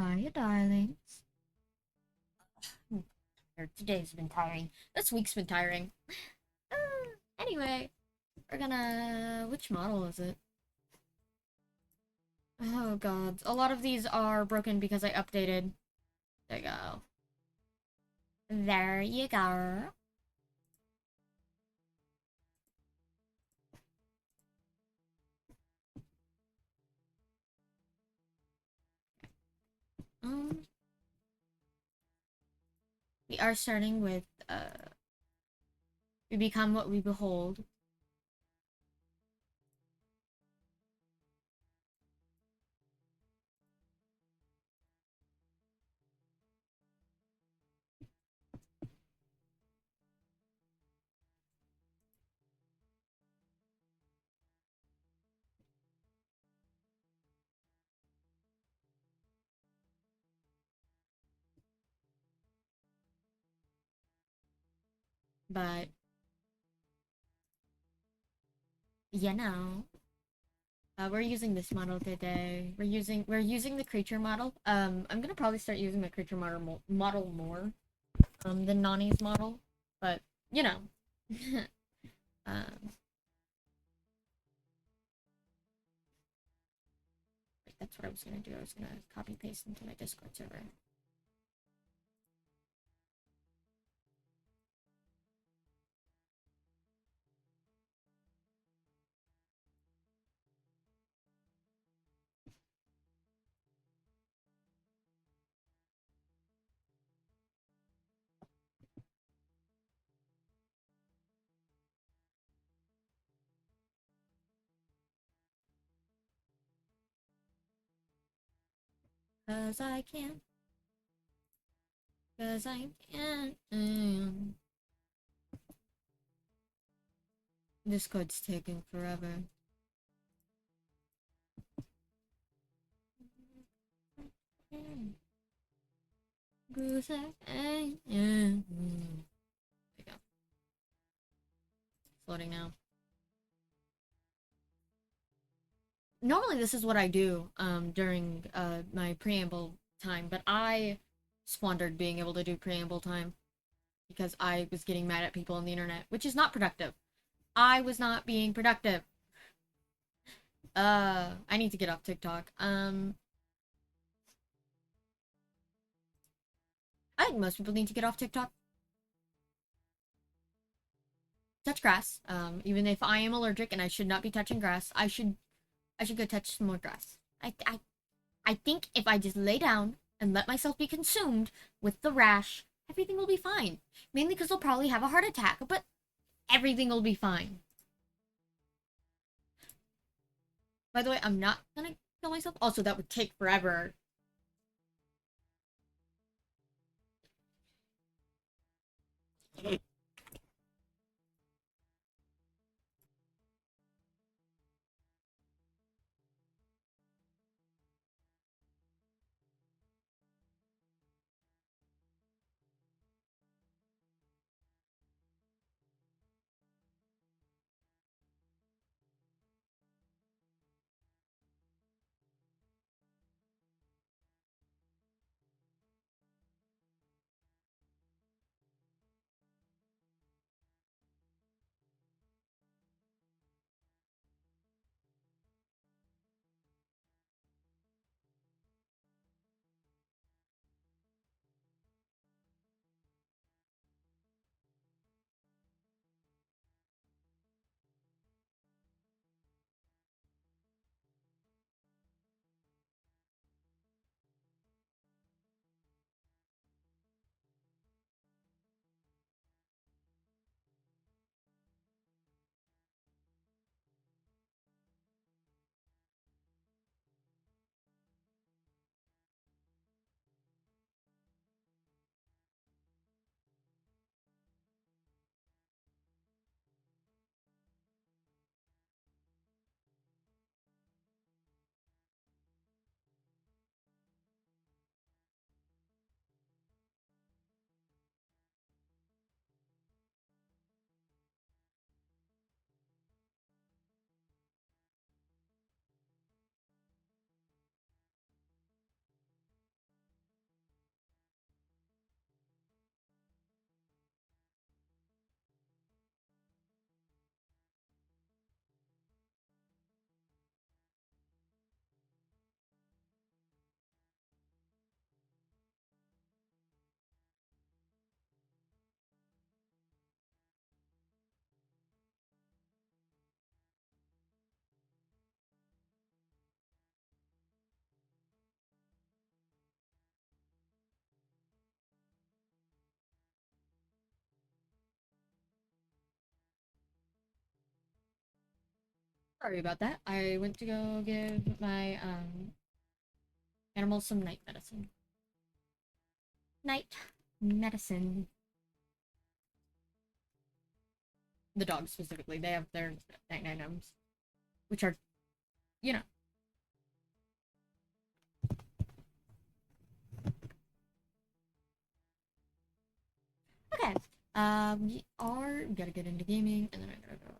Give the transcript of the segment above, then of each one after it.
Hiya, darlings. Today's been tiring. This week's been tiring. Anyway, we're gonna. Which model is it? Oh god. A lot of these are broken because I updated. There you go. There you go. Um, we are starting with, we become what we behold. But, you know. We're using this model today. We're using the creature model. I'm gonna probably start using the creature model more than Nani's model, but you know, um, that's what I was gonna do. I was gonna copy paste into my Discord server. Cause I can. Cause I can. Discord's taking forever. There you go. It's loading now. Normally this is what I do during my preamble time, but I squandered being able to do preamble time because I was getting mad at people on the internet, which is not productive. I was not being productive. I need to get off TikTok. I think most people need to get off TikTok. Touch grass. Even if I am allergic and I should not be touching grass, I should go touch some more grass. I think if I just lay down and let myself be consumed with the rash, everything will be fine. Mainly because I'll probably have a heart attack, but everything will be fine. By the way, I'm not gonna kill myself. Also, that would take forever. Sorry about that. I went to go give my animals some night medicine. Night medicine. The dogs specifically, they have their night items, which are, you know. Okay. We gotta get into gaming, and then I gotta go.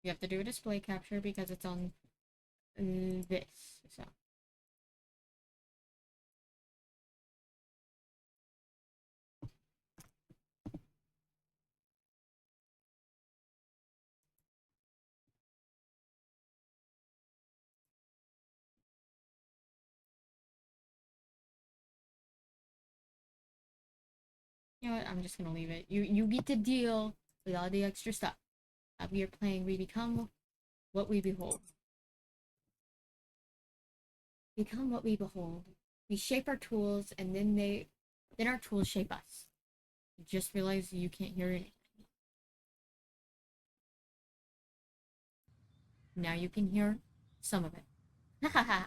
You have to do a display capture because it's on this. So. You know what? I'm just gonna leave it. You get to deal with all the extra stuff. We are playing. We become what we behold. Become what we behold. We shape our tools, and then our tools shape us. You just realize you can't hear anything. Now you can hear some of it. Hahaha.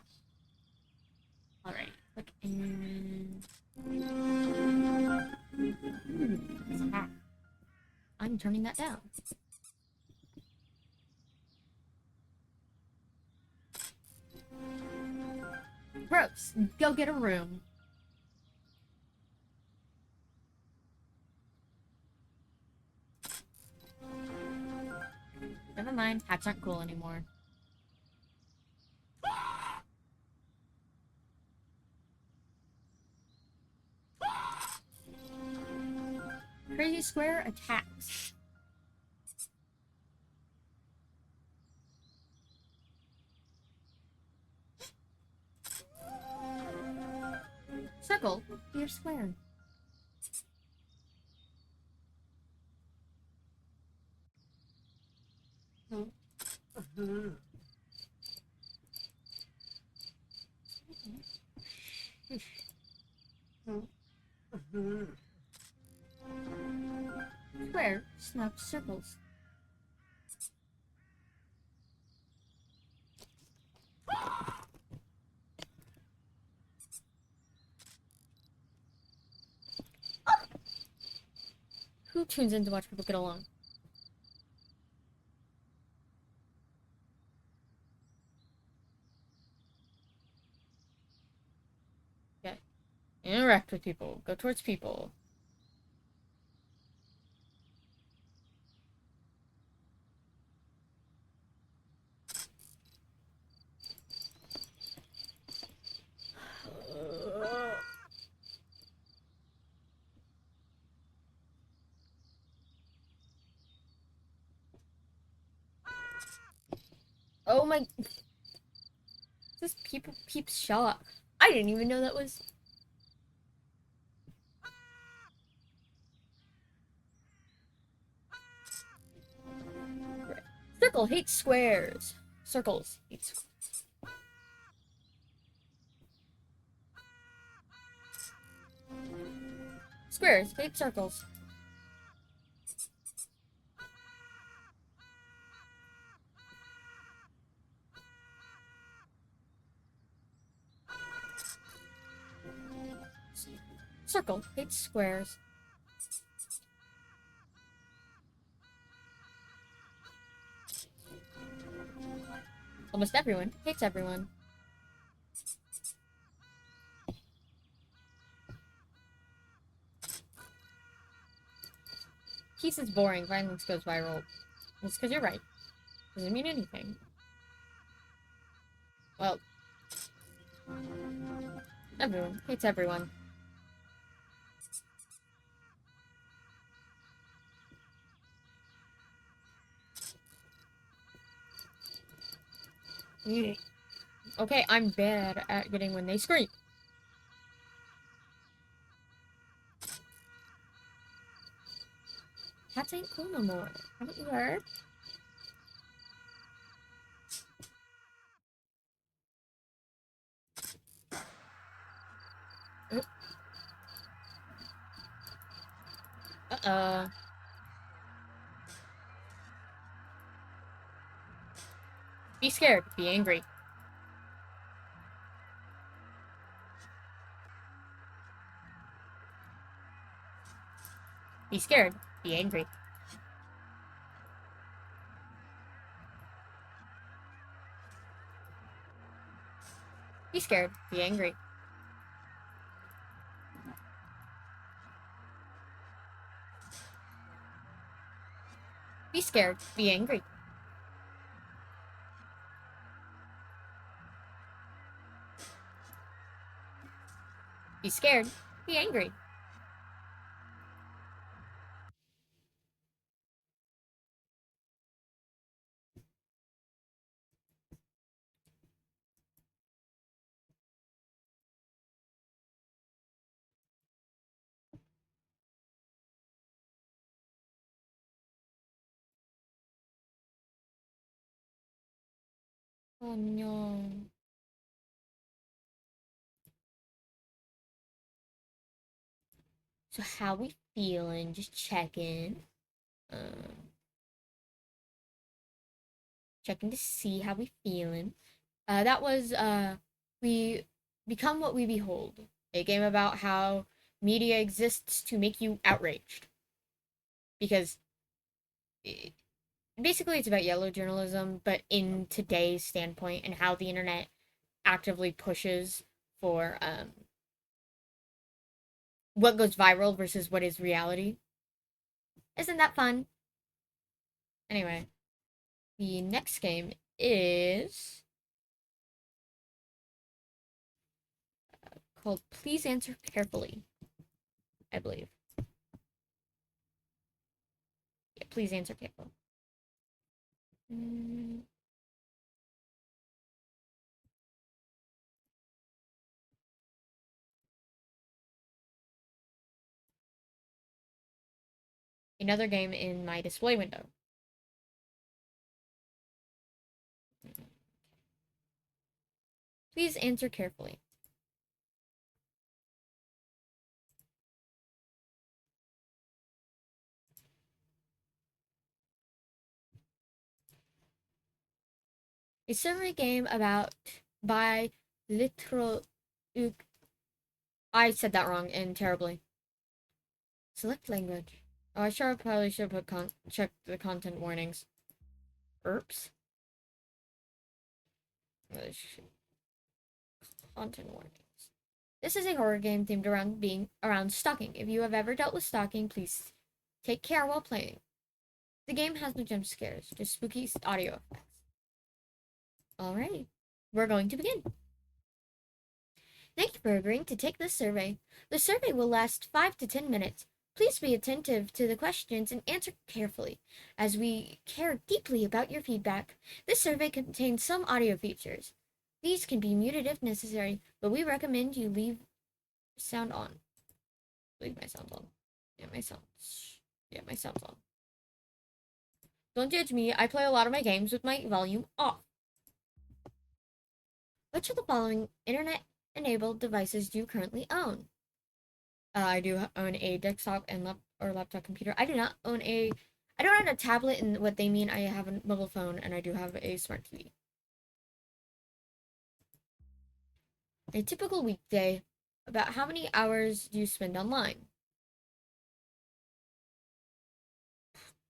Alright, click in. It's a hat. I'm turning that down. Gross. Go get a room. Never mind. Hats aren't cool anymore. Crazy Square attacks. Circle your square. Square snaps circles. Who tunes in to watch people get along? Okay. Interact with people. Go towards people. Oh my... This peeps shop. I didn't even know that was... Circle hates squares. Circles hates... Squares hate circles. Circle hates squares. Almost everyone hates everyone. Peace is boring. Violence goes viral. It's because you're right. Doesn't mean anything. Well, everyone hates everyone. Okay, I'm bad at getting when they scream. cats ain't cool no more. Haven't you heard? Uh-oh. Be scared. Be angry. Be scared. Be angry. Be scared. Be angry. Be scared. Be angry. Be scared. Be angry. Oh no. So how we feeling? Just checking. Checking to see how we feeling. That was we become what we behold. A game about how media exists to make you outraged. Because basically it's about yellow journalism, but in today's standpoint and how the internet actively pushes for what goes viral versus what is reality. Isn't that fun? Anyway, the next game is called Please Answer Carefully, I believe. Yeah, please answer carefully. Another game in my display window. Please answer carefully. A survey game about by literal. I said that wrong and terribly. Select language. Oh, I sure probably should put check the content warnings. Oops. Content warnings. This is a horror game themed around stalking. If you have ever dealt with stalking, please take care while playing. The game has no jump scares, just spooky audio effects. Alrighty, we're going to begin. Thank you for agreeing to take this survey. The survey will last 5 to 10 minutes. Please be attentive to the questions and answer carefully, as we care deeply about your feedback. This survey contains some audio features. These can be muted if necessary, but we recommend you leave sound on. Leave my sound on. Yeah, my sound's on. Don't judge me, I play a lot of my games with my volume off. Which of the following internet-enabled devices do you currently own? I do own a desktop and laptop computer. I don't own a tablet, and what they mean, I have a mobile phone, and I do have a smart TV. A typical weekday, about how many hours do you spend online?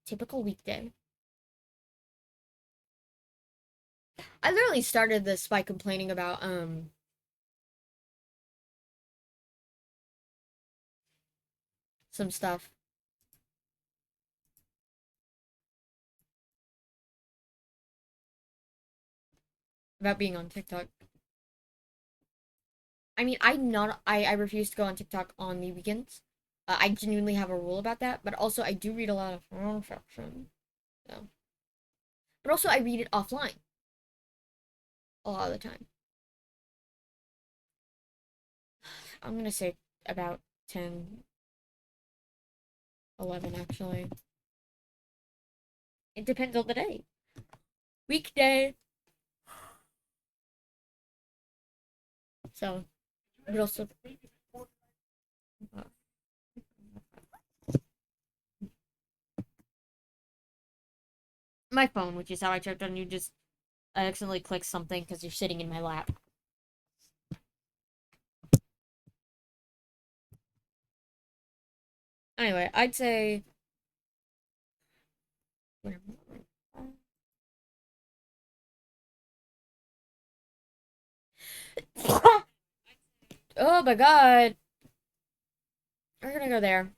Typical weekday. I literally started this by complaining about some stuff about being on TikTok. I mean, I refuse to go on TikTok on the weekends. I genuinely have a rule about that, but also I do read a lot of fan fiction. So. But also I read it offline a lot of the time. I'm gonna say about 10, 11 actually. It depends on the day. Weekday. So, but also, uh, my phone, which is how I checked on you, just I accidentally clicked something because you're sitting in my lap. Anyway, I'd say. Oh my god. We're gonna go there.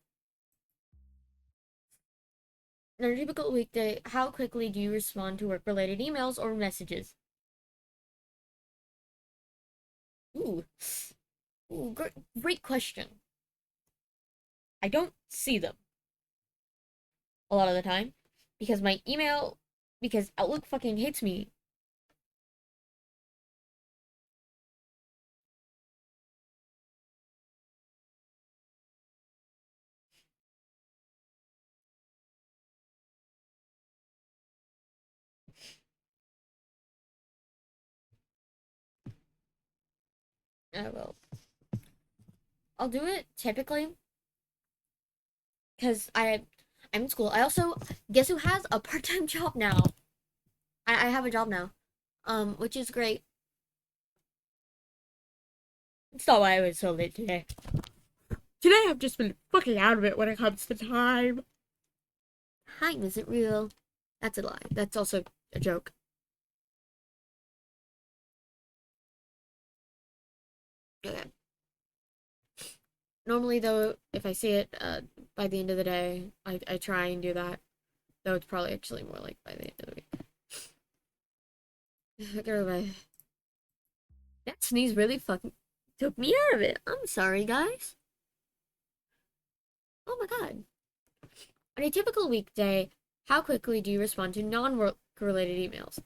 On a typical weekday, how quickly do you respond to work-related emails or messages? Ooh. Ooh, great question. I don't see them a lot of the time because my email, because Outlook fucking hates me. Oh well. I'll do it typically because I'm in school. I also guess who has a part-time job now. I have a job now, which is great. It's not why I was so late today. Today I've just been fucking out of it when it comes to time. Time isn't real. That's a lie. That's also a joke. Okay. Normally, though, if I see it by the end of the day, I try and do that. Though it's probably actually more like by the end of the week. Okay, that sneeze really fucking took me out of it. I'm sorry, guys. Oh my god. On a typical weekday, how quickly do you respond to non-work related emails?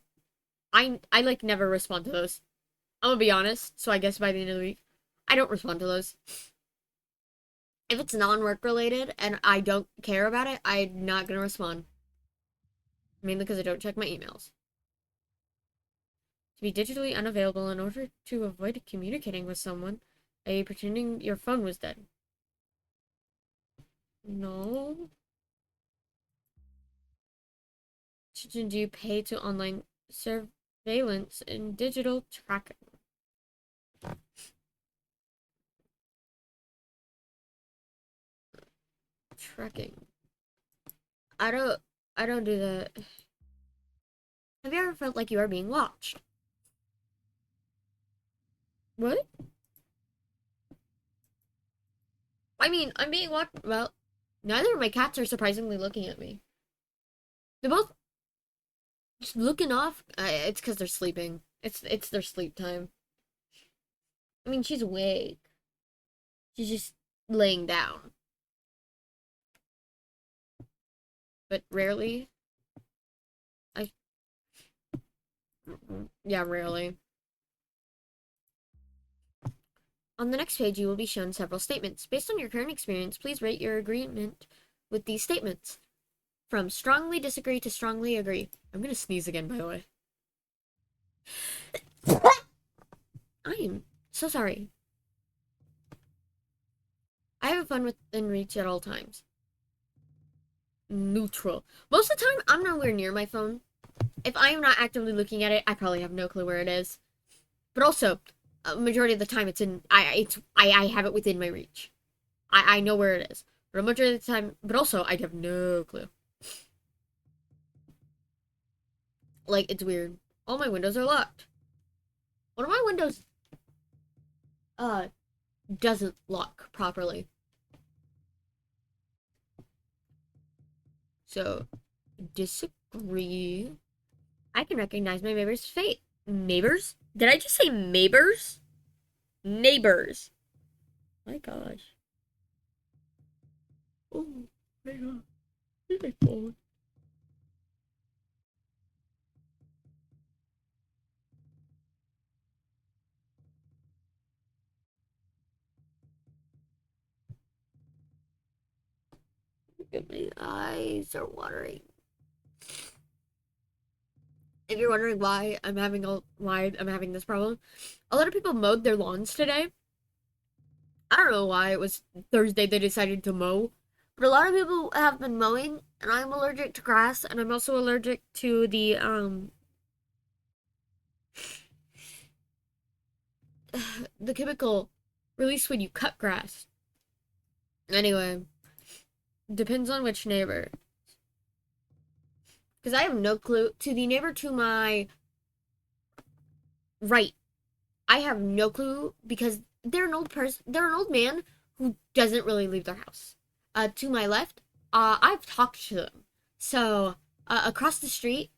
I like never respond to those. I'm gonna be honest, so I guess by the end of the week, I don't respond to those. If it's non-work related and I don't care about it, I'm not gonna respond. Mainly because I don't check my emails. To be digitally unavailable in order to avoid communicating with someone, i.e. pretending your phone was dead. No. Do you pay to online surveillance and digital tracking? Tracking. I don't I don't do that. Have you ever felt like you are being watched? What? I mean, I'm being watched. Well, neither of my cats are surprisingly looking at me. They're both just looking off. It's because they're sleeping. It's their sleep time. I mean, she's awake. She's just laying down. But rarely. I yeah, rarely. On the next page, you will be shown several statements. Based on your current experience, please rate your agreement with these statements. From strongly disagree to strongly agree. I'm gonna sneeze again, by the way. I am so sorry. I have fun within reach at all times. Neutral. Most of the time, I'm nowhere near my phone. If I am not actively looking at it, I probably have no clue where it is. But also, a majority of the time, I have it within my reach. I know where it is. But a majority of the time, but also, I have no clue. Like, it's weird. All my windows are locked. One of my windows, uh, doesn't lock properly. So, disagree. I can recognize my neighbor's fate. Neighbors? Did I just say neighbors? Neighbors. My gosh. Oh my god. Where's my phone? My eyes are watering. If you're wondering why I'm having this problem, a lot of people mowed their lawns today. I don't know why. It was Thursday they decided to mow, but a lot of people have been mowing, and I'm allergic to grass, and I'm also allergic to the chemical released when you cut grass. Anyway, depends on which neighbor. Because I have no clue. To the neighbor to my right, I have no clue because they're an old person. They're an old man who doesn't really leave their house. To my left, I've talked to them. So, across the street,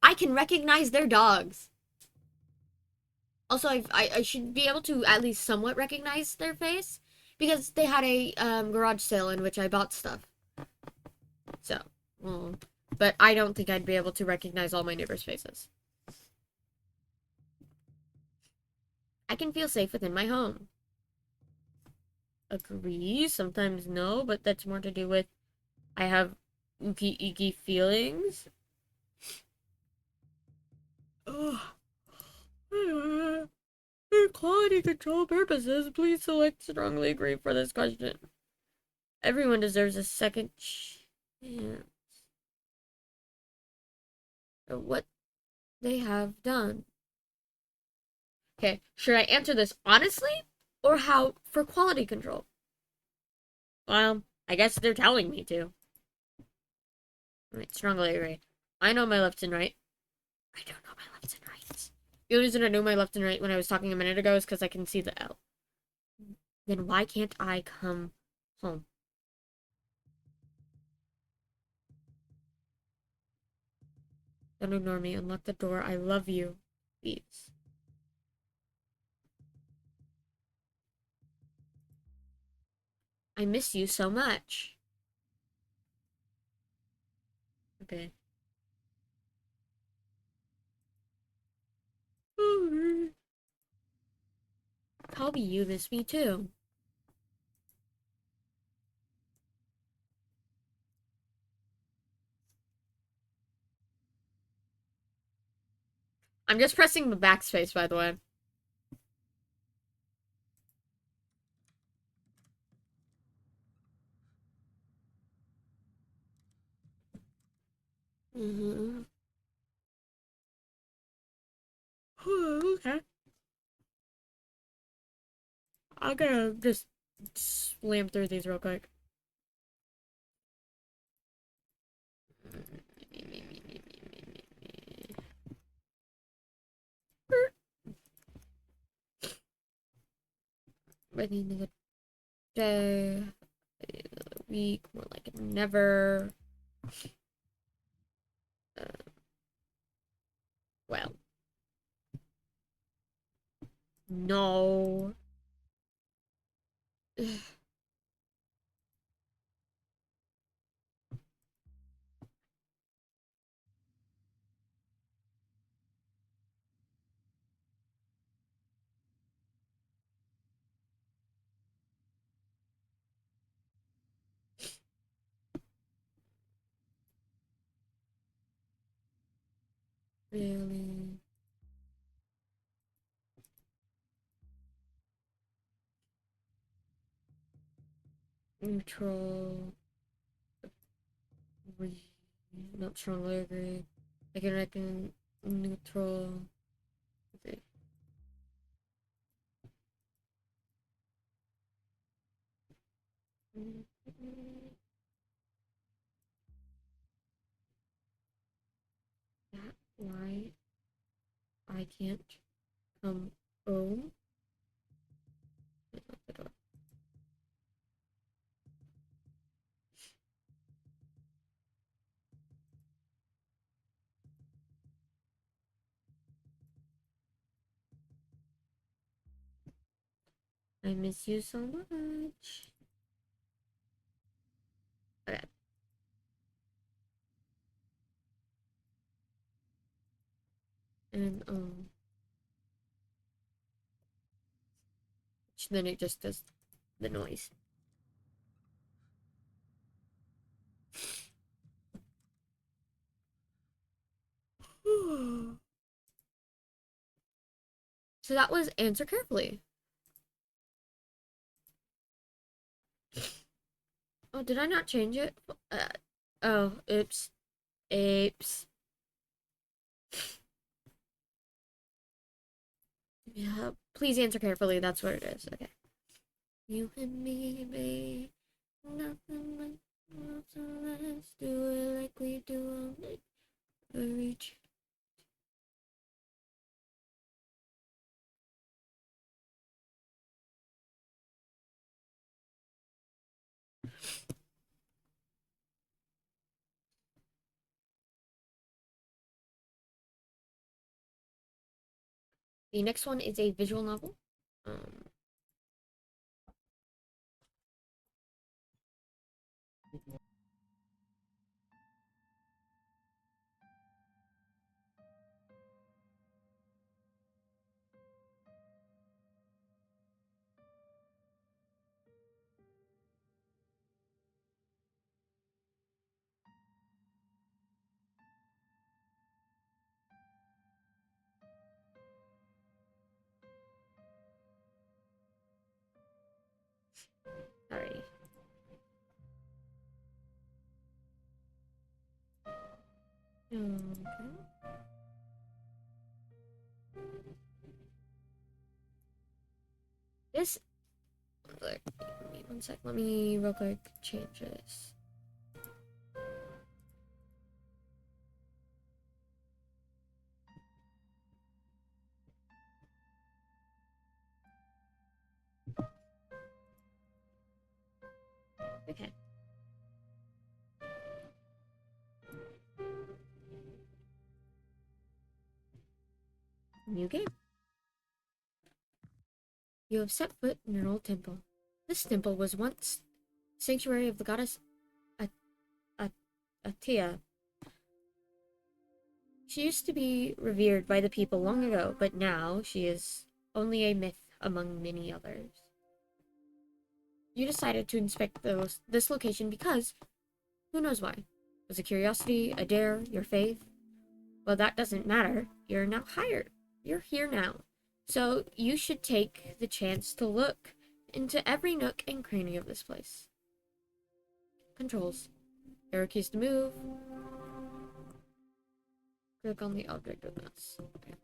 I can recognize their dogs. Also, I should be able to at least somewhat recognize their face because they had a garage sale in which I bought stuff. So, but I don't think I'd be able to recognize all my neighbors' faces. I can feel safe within my home. Agree, sometimes no, but that's more to do with I have icky feelings. Ugh. For quality control purposes, please select strongly agree for this question. Everyone deserves a second chance for what they have done. Okay, should I answer this honestly or how for quality control? Well, I guess they're telling me to. Alright, strongly agree. I know my left and right. I don't know my left and right. The only reason I knew my left and right when I was talking a minute ago is because I can see the L. Then why can't I come home? Don't ignore me. Unlock the door. I love you. Please. I miss you so much. Okay. Toby, you miss me too. I'm just pressing the backspace, by the way. Okay. I'm gonna just slam through these real quick. By the end of the day, by the end of the week, more like never. Well. No. Really? Neutral. Not strongly agree. I can reckon neutral. Okay. That why I can't come home. Lock the door. I miss you so much. Okay. And then it just does the noise. So that was answer carefully. Oh, did I not change it? Oh, oops. Apes. Yeah, please answer carefully. That's what it is. Okay. You and me, babe. Nothing but let's do it like we do on the reach. The next one is a visual novel. Um, Alrighty. Okay. This. Wait, one sec. Let me real quick change this. Okay. New game. You have set foot in an old temple. This temple was once sanctuary of the goddess Atia. She used to be revered by the people long ago, but now she is only a myth among many others. You decided to inspect this location because, who knows why? Was it curiosity, a dare, your faith? Well, that doesn't matter. You're now hired. You're here now. So you should take the chance to look into every nook and cranny of this place. Controls. Arrow keys to move. Click on the object of this. Okay.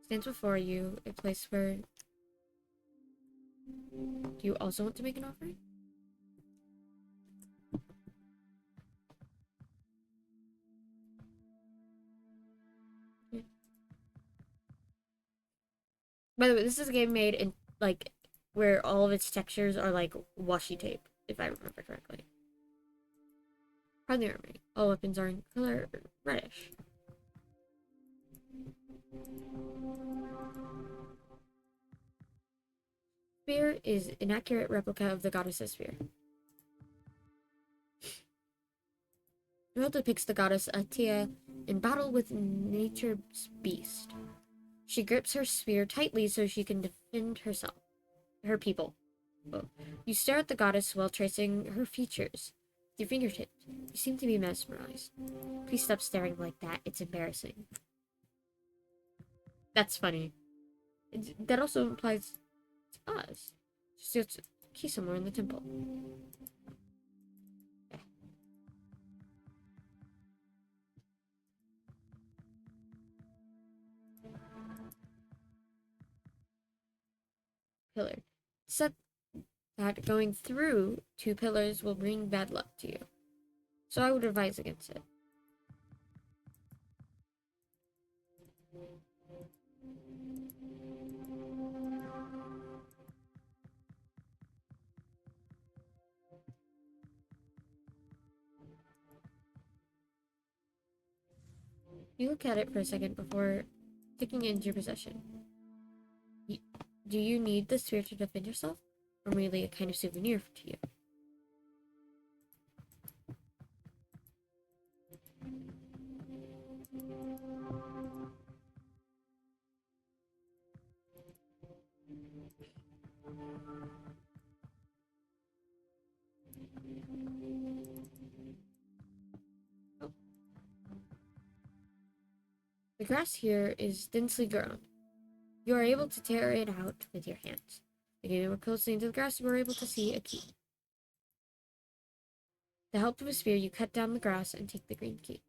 Stands before you, a place where... Do you also want to make an offering? Yeah. By the way, this is a game made in, like, where all of its textures are, like, washi tape, if I remember correctly. Pardon the armory. All weapons are in color reddish. Spear is an accurate replica of the goddess's spear. The world depicts the goddess Atia in battle with nature's beast. She grips her spear tightly so she can defend her people. Oh. You stare at the goddess while tracing her features with your fingertips. You seem to be mesmerized. Please stop staring like that. It's embarrassing. That's funny. That also implies to us. Just a key somewhere in the temple. Pillar. Said that going through 2 pillars will bring bad luck to you. So I would advise against it. You look at it for a second before taking it into your possession. Do you need the spear to defend yourself, or merely a kind of souvenir to you? Oh. grass here is densely grown. You are able to tear it out with your hands. Looking more closely into the grass, you are able to see a key. With the help of a spear, you cut down the grass and take the green key.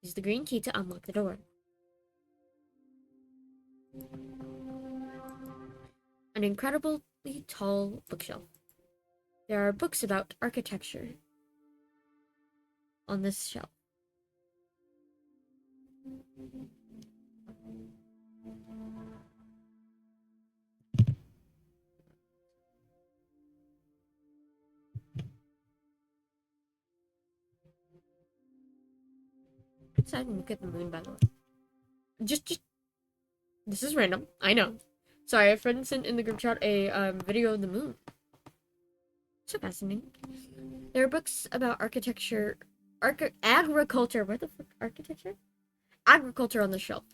Use the green key to unlock the door. An incredibly tall bookshelf. There are books about architecture on this shelf. Outside and look at the moon, by the way. Just this is random. I know. Sorry, a friend sent in the group chat a video of the moon. So fascinating. There are books about architecture, agriculture. What the fuck? Architecture? Agriculture on the shelf.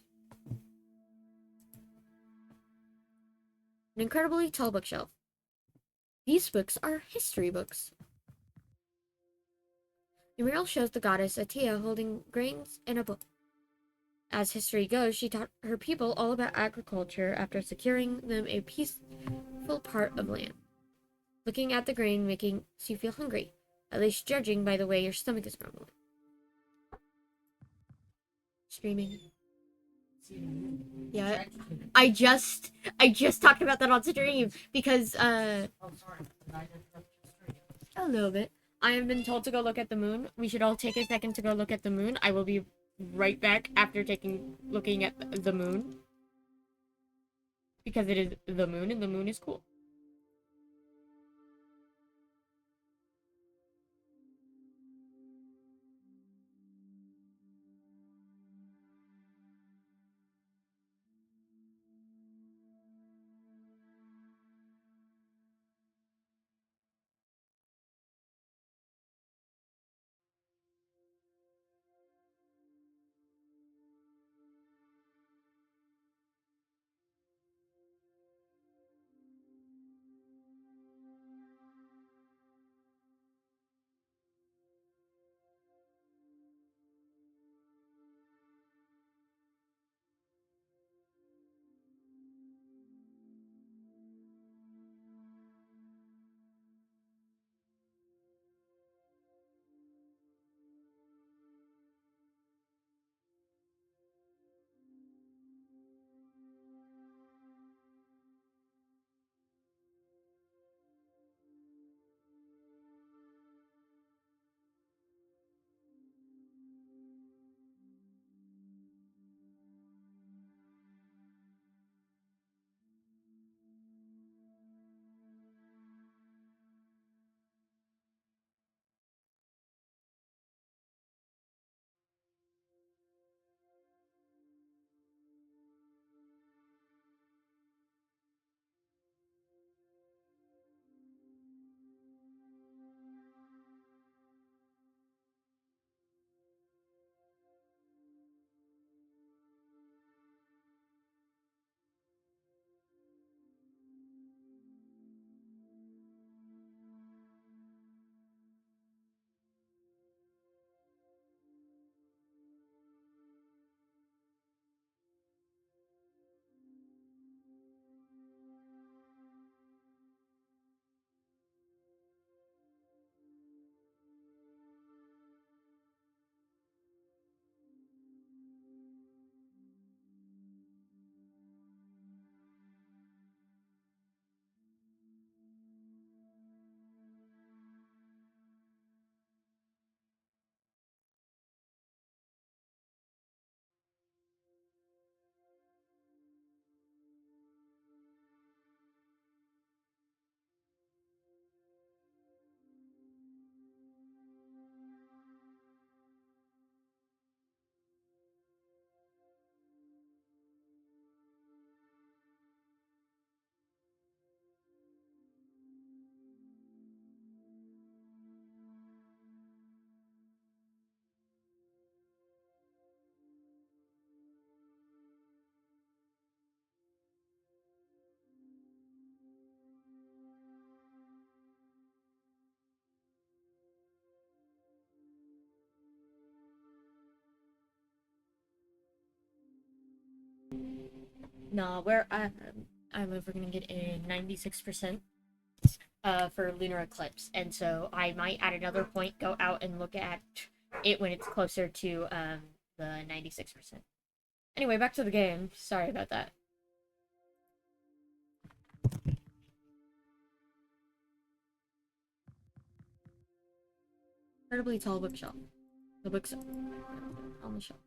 An incredibly tall bookshelf. These books are history books. The mural shows the goddess Atia holding grains in a book. As history goes, she taught her people all about agriculture after securing them a peaceful part of land. Looking at the grain makes you feel hungry, at least judging by the way your stomach is rumbling. Streaming. Yeah, I just talked about that on stream because a little bit. I have been told to go look at the moon. We should all take a second to go look at the moon. I will be right back after looking at the moon because it is the moon and the moon is cool. No, where I live, we're gonna get a 96% for lunar eclipse, and so I might at another point go out and look at it when it's closer to the 96%. Anyway, back to the game. Sorry about that. Incredibly tall bookshelf. The books on the shelf.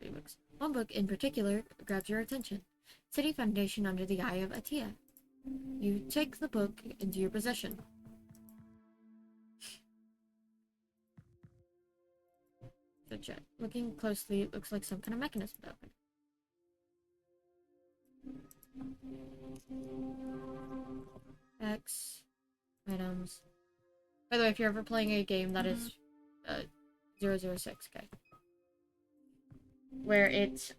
3 books. One book in particular grabs your attention. City Foundation Under the Eye of Atia. You take the book into your possession. Check. Looking closely, it looks like some kind of mechanism to open it. X. Items. By the way, if you're ever playing a game that is 006, okay. Where it's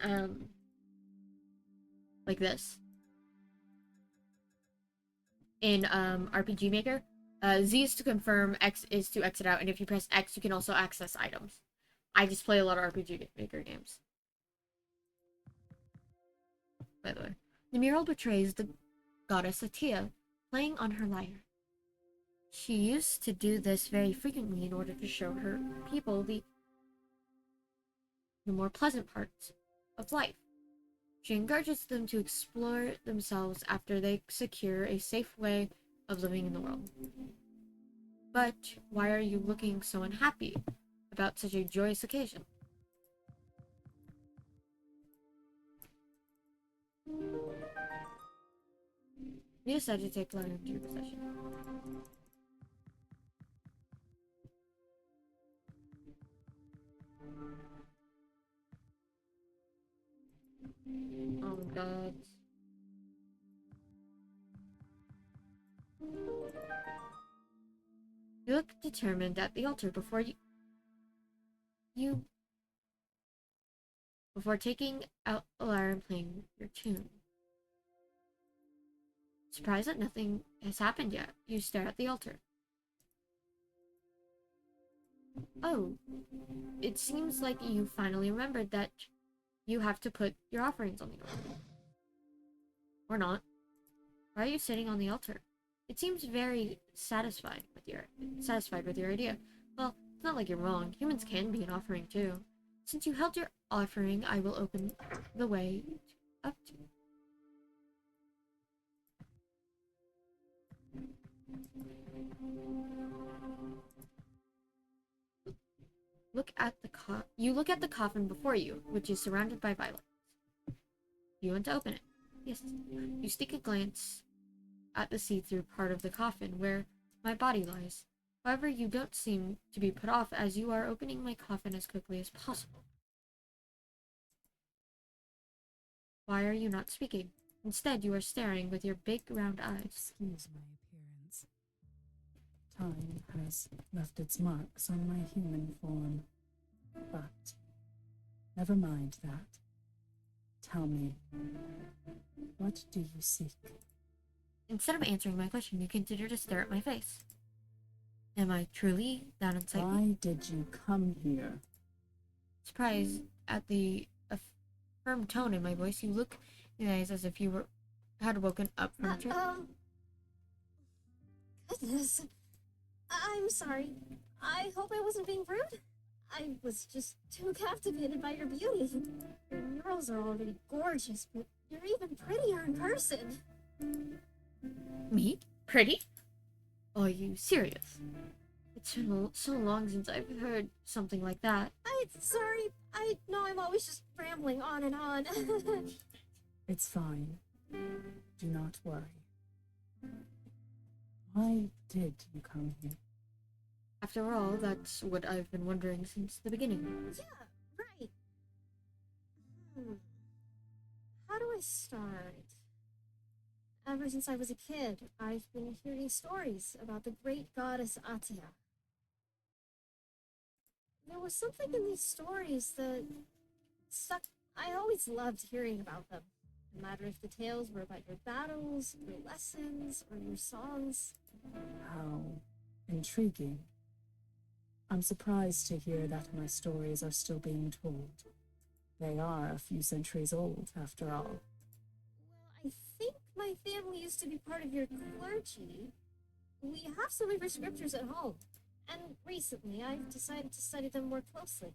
like this. In RPG Maker, Z is to confirm, X is to exit out, and if you press X, you can also access items. I just play a lot of RPG Maker games. By the way, the mural portrays the goddess Atia playing on her lyre. She used to do this very frequently in order to show her people the more pleasant parts of life. She encourages them to explore themselves after they secure a safe way of living in the world. But why are you looking so unhappy about such a joyous occasion? You decide to take Lana into your possession. Oh my god. You look determined at the altar before before taking out a lyre and playing your tune. Surprised that nothing has happened yet, you stare at the altar. Oh, it seems like you finally remembered that you have to put your offerings on the altar. Or not. Why are you sitting on the altar? It seems very satisfied with your idea. Well, it's not like you're wrong. Humans can be an offering too. Since you held your offering, I will open the way up to you. You look at the coffin before you, which is surrounded by violets. You want to open it? Yes. You stick a glance at the see-through part of the coffin where my body lies. However, you don't seem to be put off as you are opening my coffin as quickly as possible. Why are you not speaking? Instead, you are staring with your big round eyes. Excuse my appearance. Time has left its marks on my human form. But never mind that. Tell me, what do you seek? Instead of answering my question, you continue to stare at my face. Am I truly that unsightly? Why did you come here? Surprised at the firm tone in my voice, you look in the eyes as if you had woken up from a dream. Goodness. I'm sorry. I hope I wasn't being rude. I was just too captivated by your beauty. Your murals are already gorgeous, but you're even prettier in person. Me? Pretty? Are you serious? It's been so long since I've heard something like that. Sorry. I know I'm always just rambling on and on. It's fine. Do not worry. Why did you come here? After all, that's what I've been wondering since the beginning. Yeah, right. How do I start? Ever since I was a kid, I've been hearing stories about the great goddess Atia. There was something in these stories that stuck. I always loved hearing about them, no matter if the tales were about your battles, your lessons, or your songs. How intriguing. I'm surprised to hear that my stories are still being told. They are a few centuries old, after all. Well, I think my family used to be part of your clergy. We have some of your scriptures at home, and recently I've decided to study them more closely,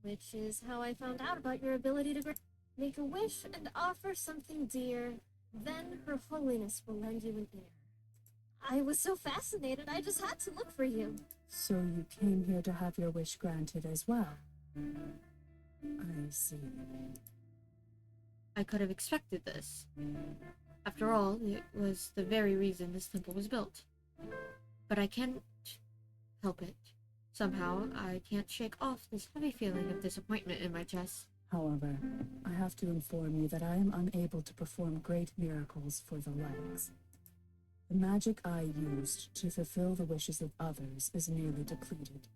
which is how I found out about your ability to make a wish and offer something dear. Then Her Holiness will lend you an ear. I was so fascinated, I just had to look for you. So you came here to have your wish granted as well? I see. I could have expected this. After all, it was the very reason this temple was built. But I can't help it. Somehow, I can't shake off this heavy feeling of disappointment in my chest. However, I have to inform you that I am unable to perform great miracles for the legs. The magic I used to fulfill the wishes of others is nearly depleted.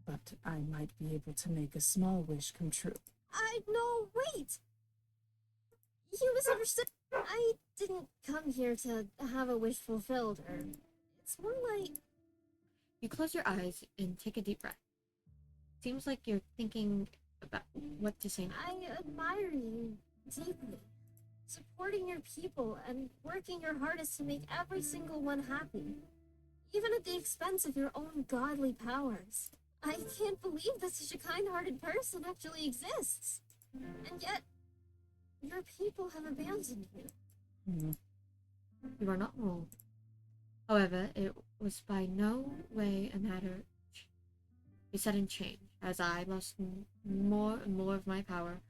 But I might be able to make a small wish come true. No, wait! You misunderstood. I didn't come here to have a wish fulfilled, or... It's more like... You close your eyes and take a deep breath. Seems like you're thinking about what to say now. I admire you deeply. Supporting your people and working your hardest to make every single one happy, even at the expense of your own godly powers. I can't believe that such a kind-hearted person actually exists. And yet, your people have abandoned you. You are not wrong. However, it was by no way a sudden change, as I lost more and more of my power.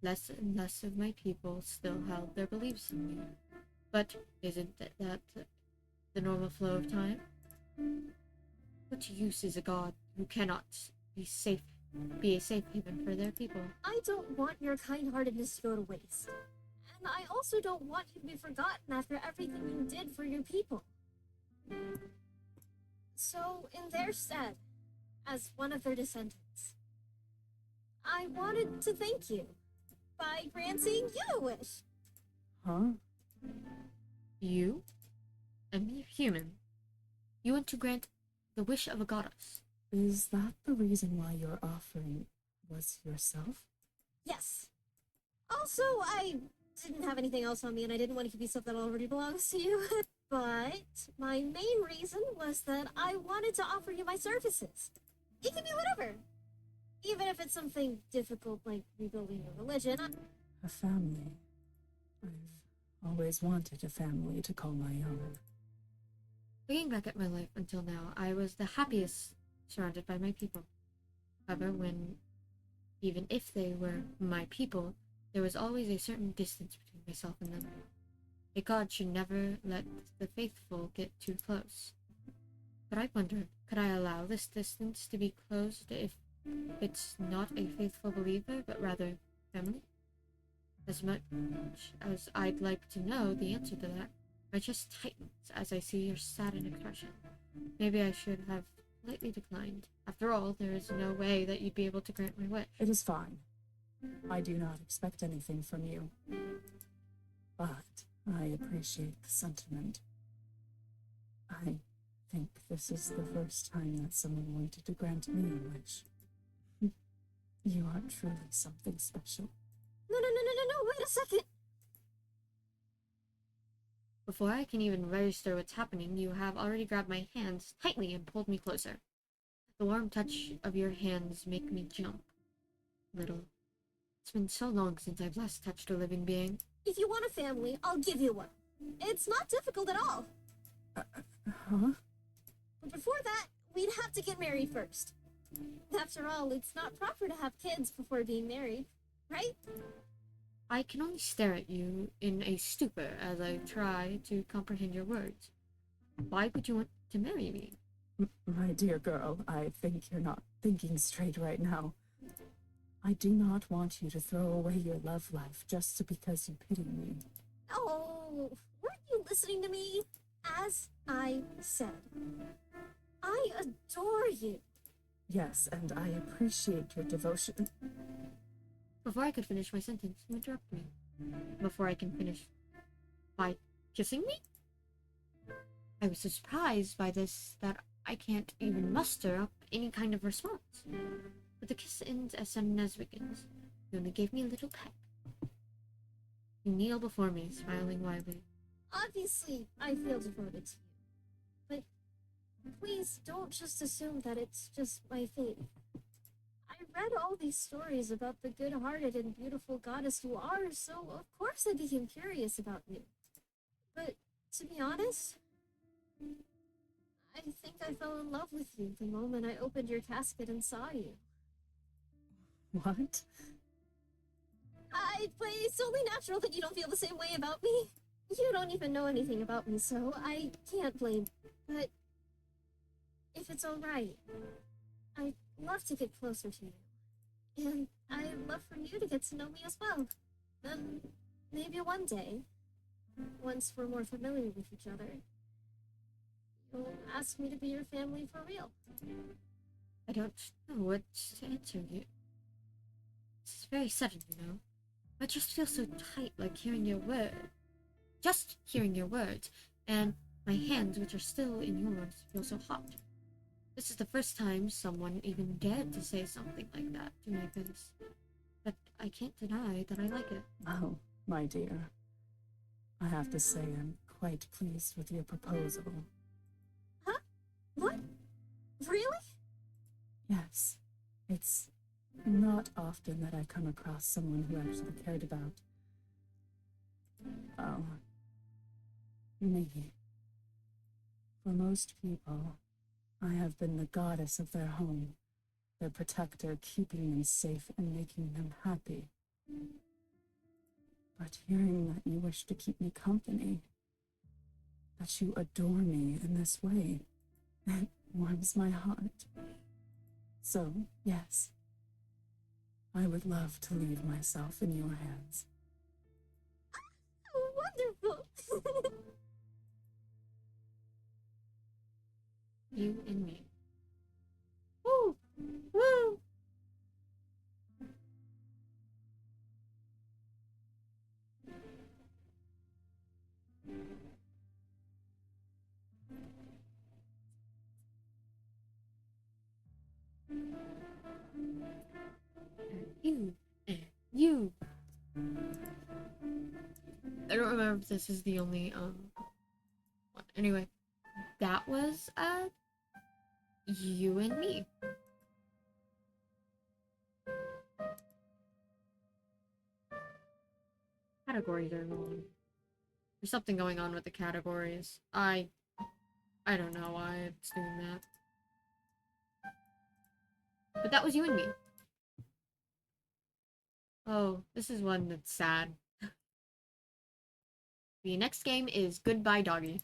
Less and less of my people still held their beliefs in me. But isn't that the normal flow of time? What use is a god who cannot be a safe haven for their people? I don't want your kind-heartedness to go to waste. And I also don't want you to be forgotten after everything you did for your people. So, in their stead, as one of their descendants, I wanted to thank you by granting you a wish. Huh? You? A mere human. You want to grant the wish of a goddess. Is that the reason why your offering was yourself? Yes. Also, I didn't have anything else on me, and I didn't want to give you stuff that already belongs to you. But my main reason was that I wanted to offer you my services. It can be whatever. Even if it's something difficult like rebuilding your religion. A family. I've always wanted a family to call my own. Looking back at my life until now, I was the happiest surrounded by my people. However, even if they were my people, there was always a certain distance between myself and them. A god should never let the faithful get too close. But I wondered, could I allow this distance to be closed if it's not a faithful believer, but rather family? As much as I'd like to know the answer to that, my chest tightens as I see your saddened expression. Maybe I should have politely declined. After all, there is no way that you'd be able to grant my wish. It is fine. I do not expect anything from you. But I appreciate the sentiment. I think this is the first time that someone wanted to grant me a wish. You are truly something special. No, wait a second. Before I can even register what's happening, you have already grabbed my hands tightly and pulled me closer. The warm touch of your hands make me jump. Little. It's been so long since I've last touched a living being. If you want a family, I'll give you one. It's not difficult at all. Huh? But before that, we'd have to get married first. After all, it's not proper to have kids before being married, right? I can only stare at you in a stupor as I try to comprehend your words. Why would you want to marry me? My dear girl, I think you're not thinking straight right now. I do not want you to throw away your love life just because you pity me. Oh, weren't you listening to me? As I said, I adore you. Yes, and I appreciate your devotion. Before I could finish my sentence, you interrupt me. Before I can finish, by kissing me? I was so surprised by this that I can't even muster up any kind of response. But the kiss ends as sudden as it begins. You only gave me a little peck. You kneel before me, smiling widely. Obviously, I feel devoted to you. But please don't just assume that it's just my faith. I read all these stories about the good-hearted and beautiful goddess you are, so of course I became curious about you. But to be honest, I think I fell in love with you the moment I opened your casket and saw you. What? It's only natural that you don't feel the same way about me. You don't even know anything about me, so I can't blame. But if it's alright, I'd love to get closer to you. And I'd love for you to get to know me as well. Then maybe one day, once we're more familiar with each other, you'll ask me to be your family for real. I don't know what to answer you. This is very sudden, you know. I just feel so tight, like hearing your word. Just hearing your words, and my hands, which are still in yours, feel so hot. This is the first time someone even dared to say something like that to my face. But I can't deny that I like it. Oh, my dear. I have to say I'm quite pleased with your proposal. Huh? What? Really? Yes. It's not often that I come across someone who actually cared about, well, me. For most people, I have been the goddess of their home, their protector, keeping them safe and making them happy. But hearing that you wish to keep me company, that you adore me in this way, it warms my heart. So, yes, I would love to leave myself in your hands. Oh, wonderful! You and me. Woo! Woo! You and you. I don't remember if this is the only one. Anyway, that was you and me. Categories are wrong. There's something going on with the categories. I don't know why it's doing that. But that was you and me. Oh, this is one that's sad. The next game is Goodbye Doggy.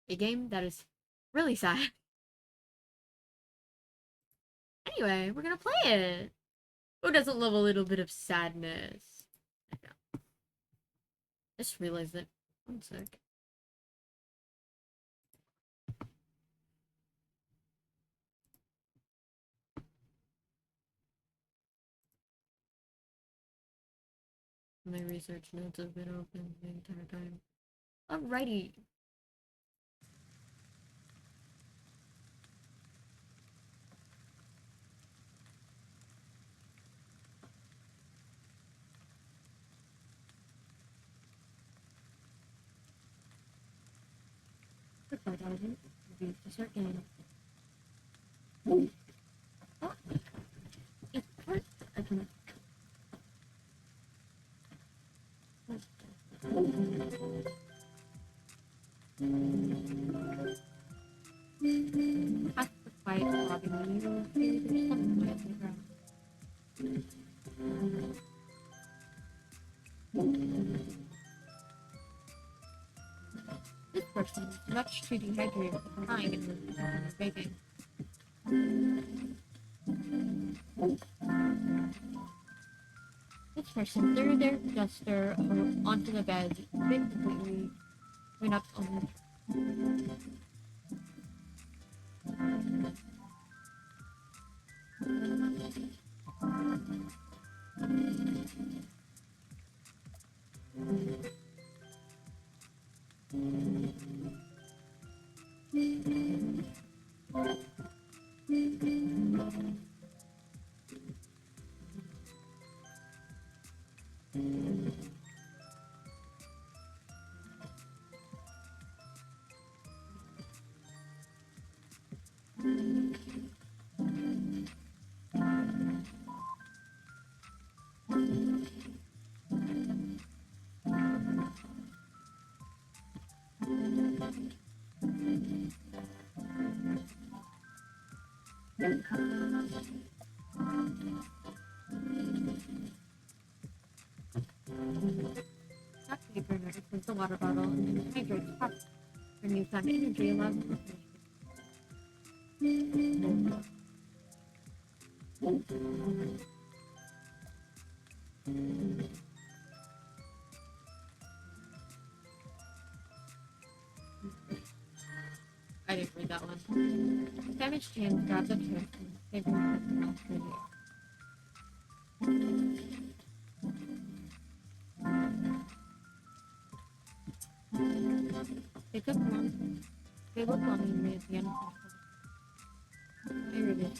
A game that is really sad. Anyway, we're gonna play it. Who doesn't love a little bit of sadness? I just realized that. One sec. My research notes have been open the entire time. Alrighty. Goodbye, Doggy. Ready to start game. Oh, it hurts. I can. Ask the quiet lobby when you feel there's something wet in the ground. This person is much too dehydrated for crying and baking. This person threw their duster onto the bed, big completely, went up on the Not paper, it's the water bottle, and hydrate pop. When you find energy, allow them to I didn't read that one. Damaged hand grabs a chair and favors the mouth for you. They took long. They looked longingly at the end of the I read it.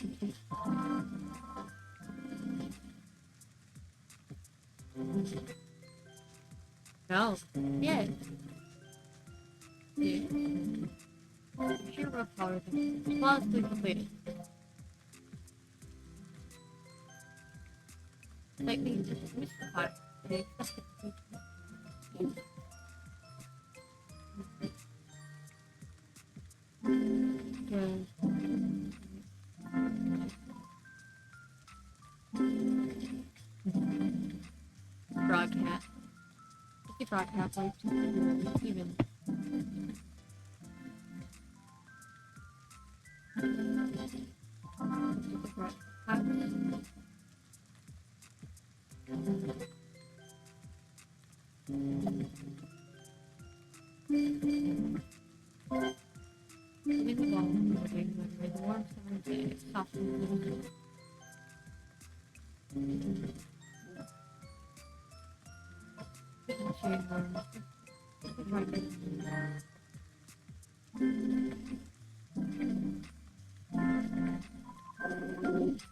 No. Yeah. Yeah. Sheer willpower thing. Flawlessly completed. Slightly mystified. They accepted the Frog cat. The frog cat wiped even. The frog cat. Leaving the ball moving when the warm summer day softens the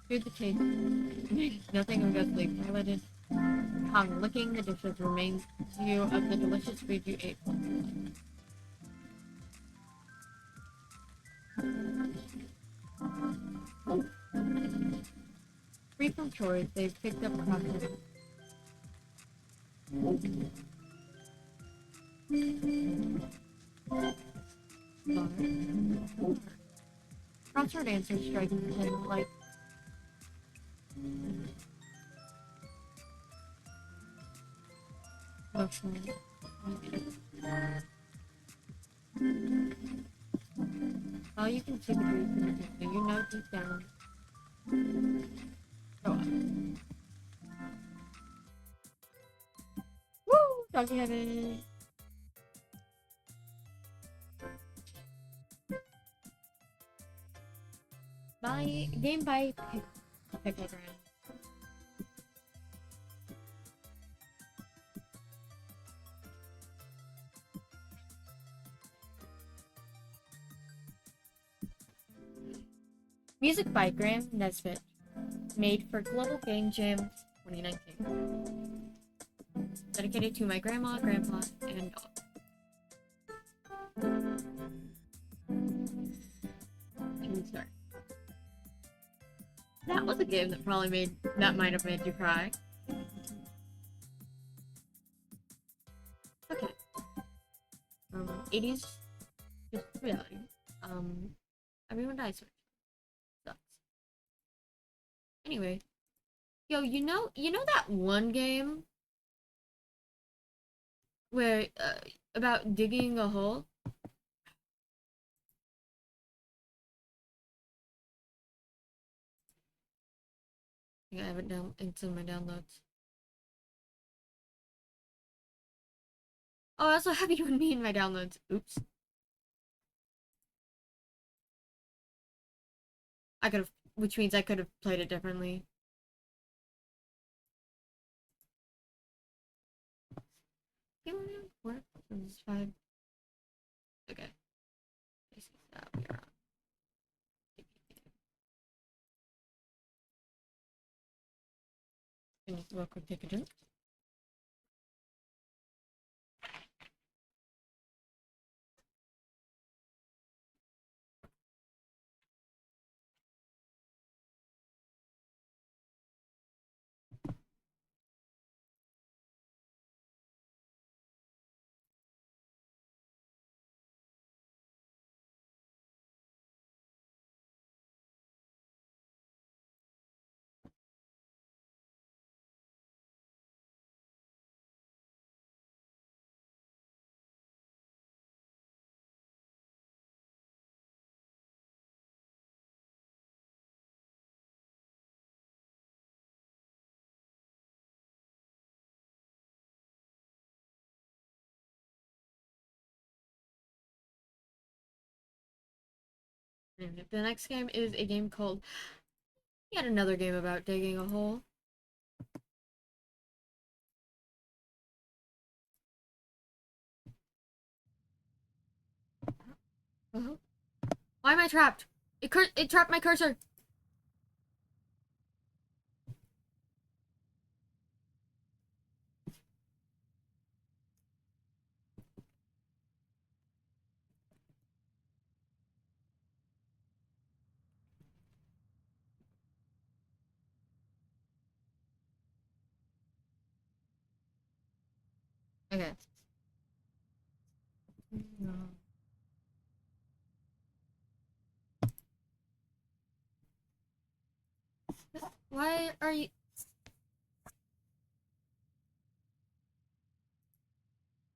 Through the chase, nothing of ghostly piloted tongue licking the dishes reminds you of the delicious food you ate. Free from chores, they've picked up crosses. Crossword answers strike him like emotionally. All you can see the breeze in the distance, you know deep down. Go on. Woo! Doggy heaven! Game by Picklegram. Music by Graham Nesbitt. Made for Global Game Jam 2019. Dedicated to my grandma, grandpa, and dog. Can we start? That was a game that might have made you cry. Okay. 80s, just reality. Everyone dies first. Sucks. Anyway. Yo, you know that one game where, about digging a hole? I think I have it down into my downloads. Oh, I also have you and me in my downloads. Oops. Which means I could have played it differently. Four, 5. Okay. This is that we are on. I need to real quick take a drink. Anyway, the next game is a game called... Yet another game about digging a hole. Uh-huh. Why am I trapped? It trapped my cursor. Okay. No. Why are you...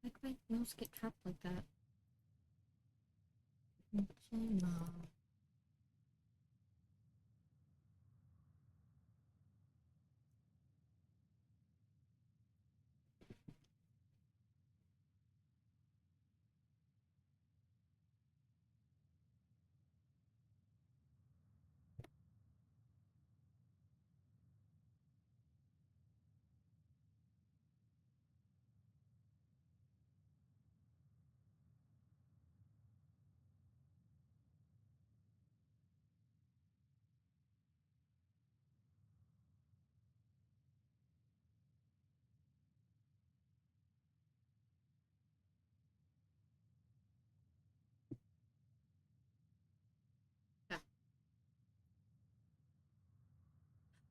Why could my mouse get trapped like that? No.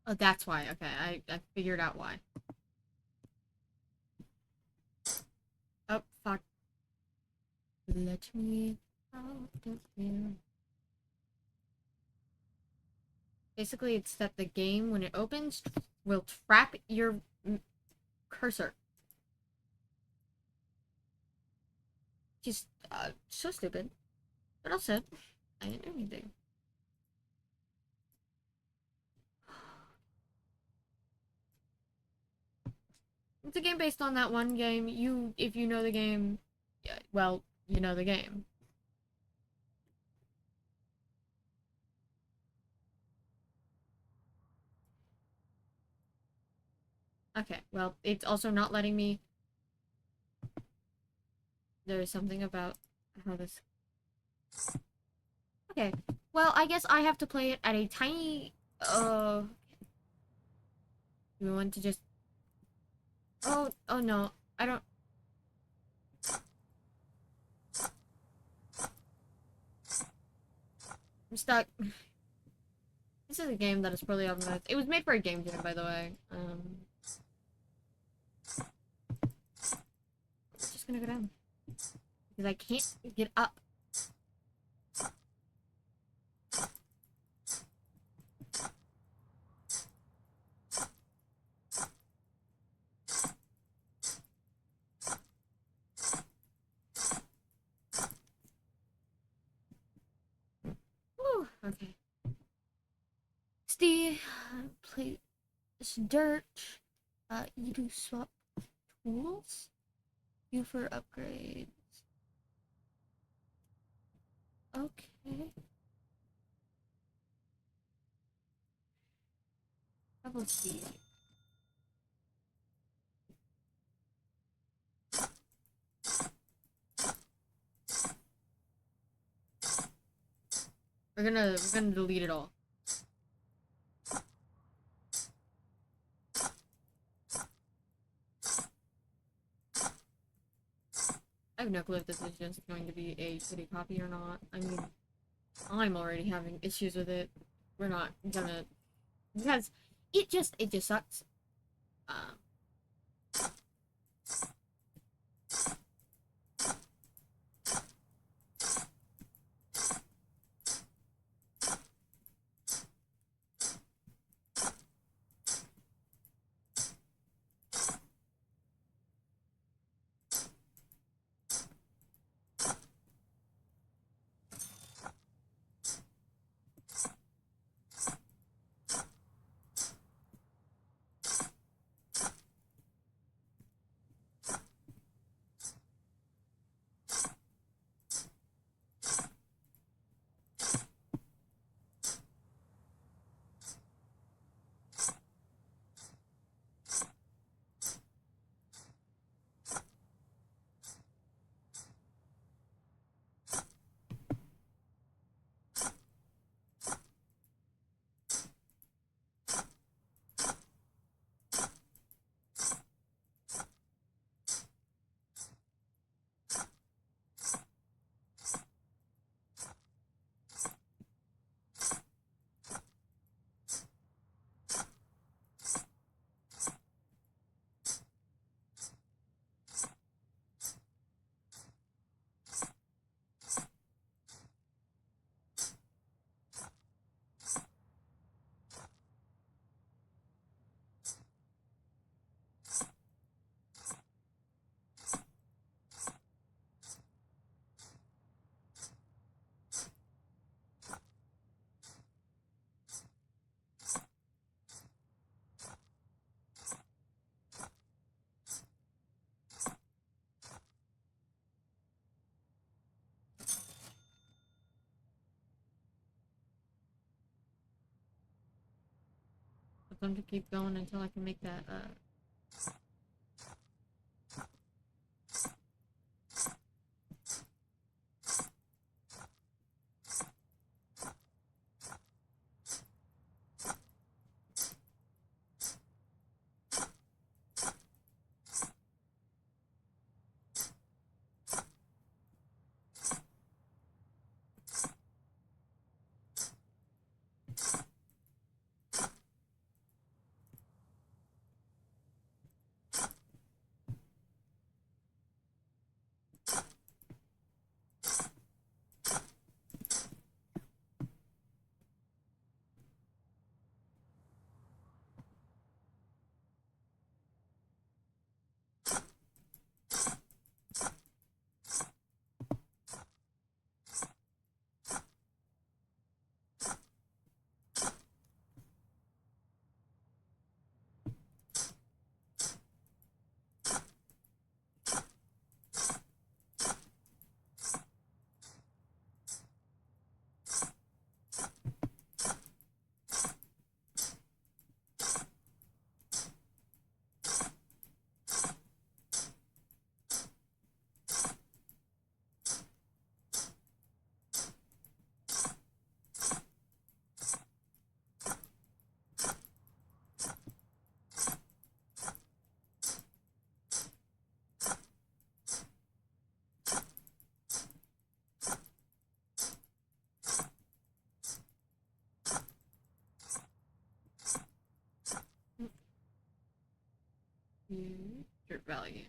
Oh, that's why. Okay, I figured out why. Oh, fuck. Let me out of here. Basically, it's that the game, when it opens, will trap your cursor. Just, so stupid. But also, I didn't do anything. It's a game based on that one game. If you know the game, well, you know the game. Okay, well, it's also not letting me... There's something about how this... Okay, well, I guess I have to play it at a tiny... Do we want to just... Oh no, I don't... I'm stuck. This is a game that is poorly optimized. It was made for a game jam, by the way. Just gonna go down. Because I can't get up. Whew, okay. Steve, play this dirt. You do swap tools? You for upgrades. Okay. Level C. We're gonna delete it all. I have no clue if this is just going to be a shitty copy or not. I mean, I'm already having issues with it. We're not gonna... Because it just sucks. them to keep going until I can make that, dirt value.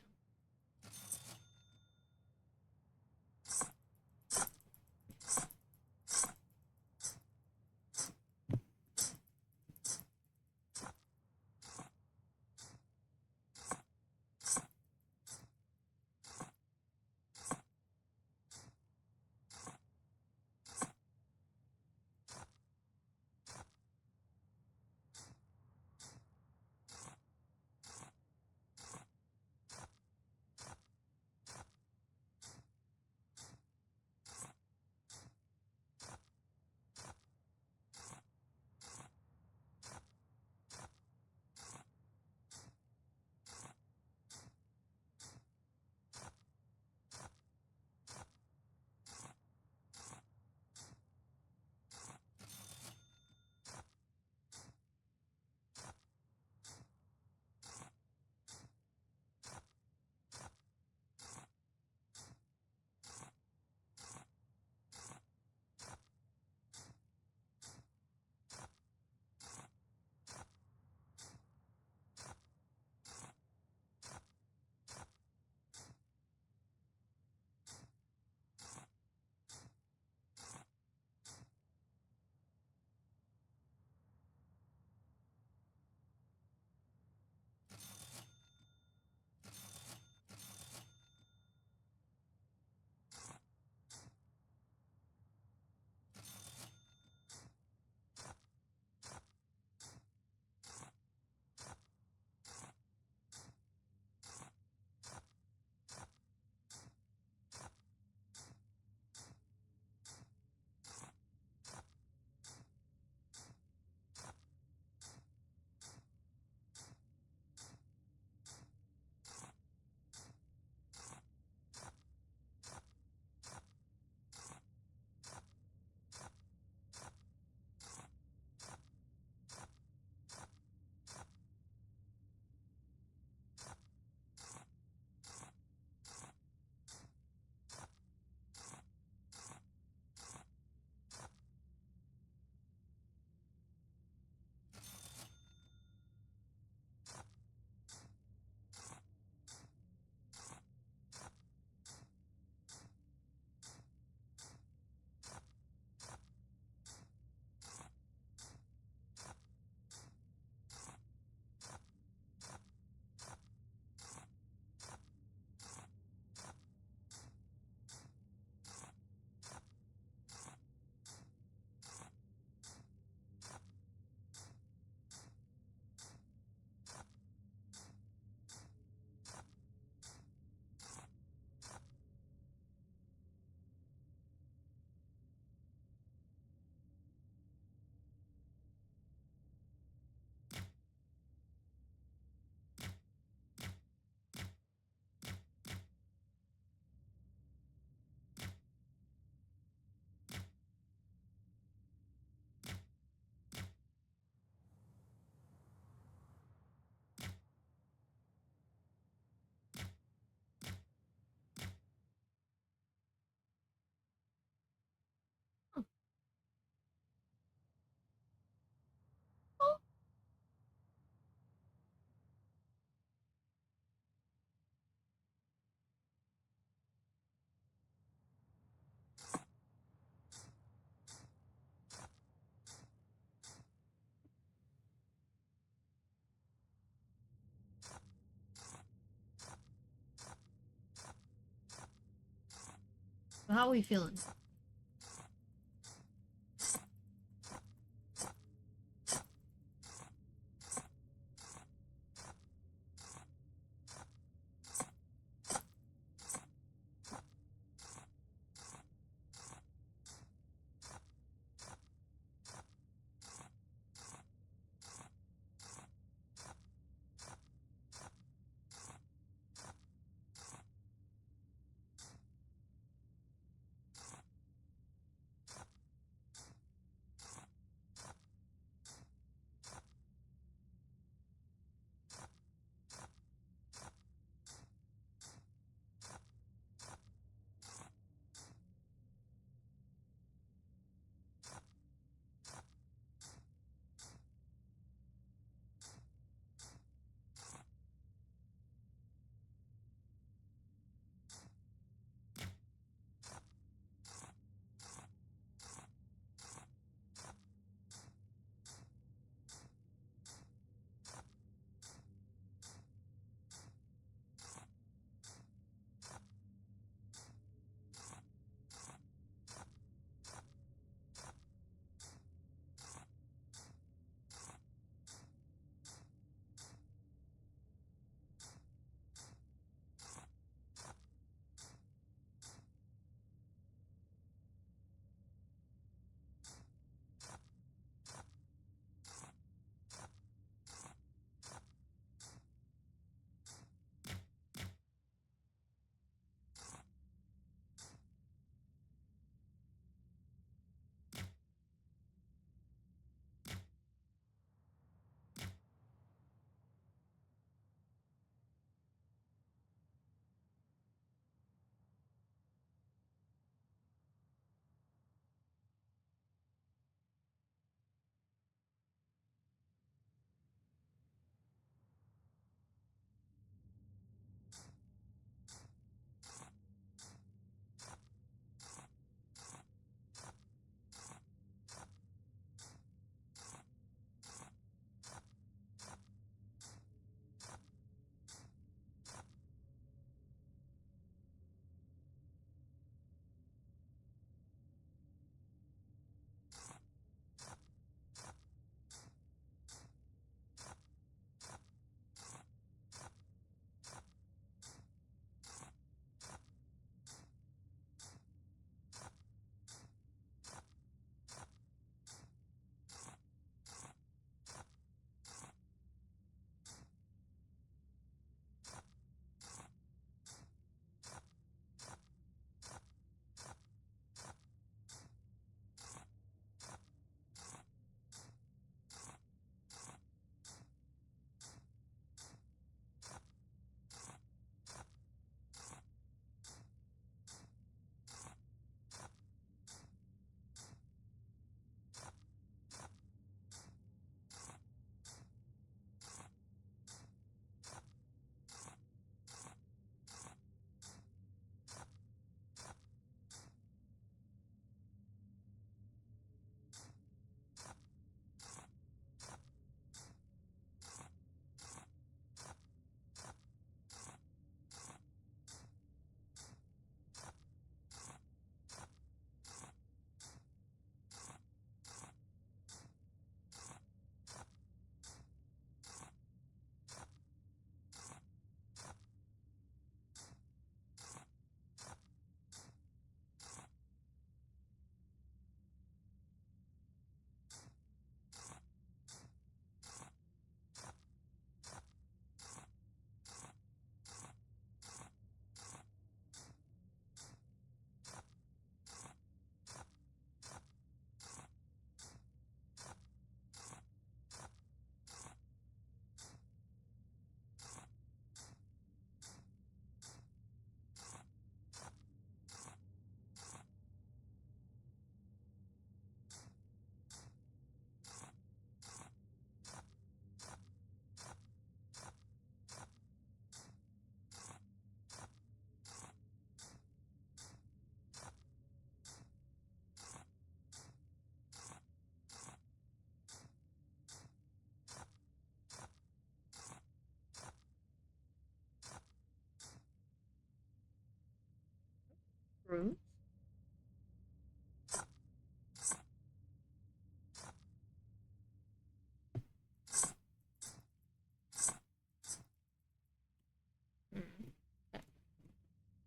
So how are we feeling?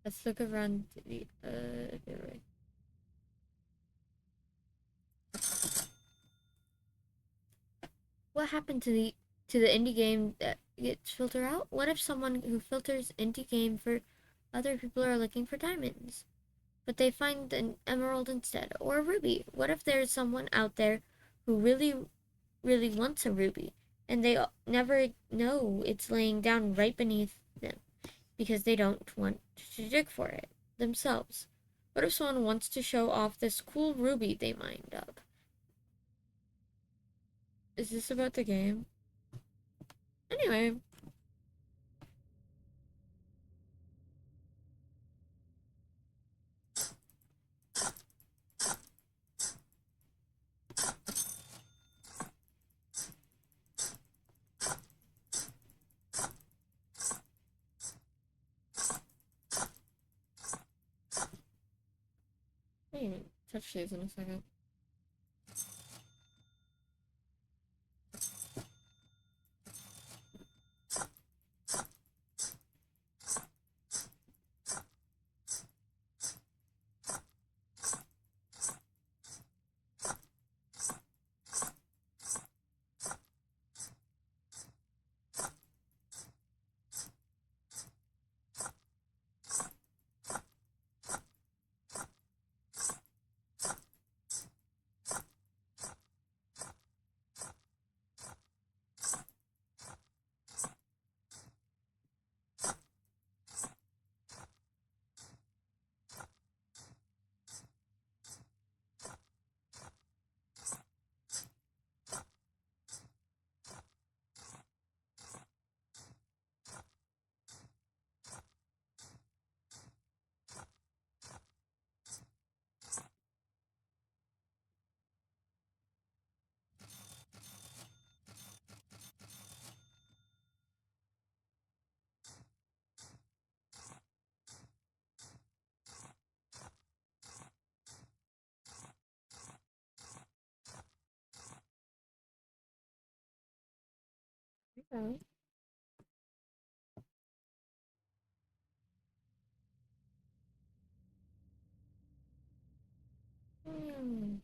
Let's look around the right. What happened to the indie game that gets filtered out? What if someone who filters indie game for other people are looking for diamonds, but they find an emerald instead, or a ruby? What if there's someone out there who really wants a ruby, and they never know it's laying down right beneath them because they don't want to dig for it themselves? What if someone wants to show off this cool ruby they mined up? Is this about the game? Anyway. I can touch these in a second. Okay. Hmm.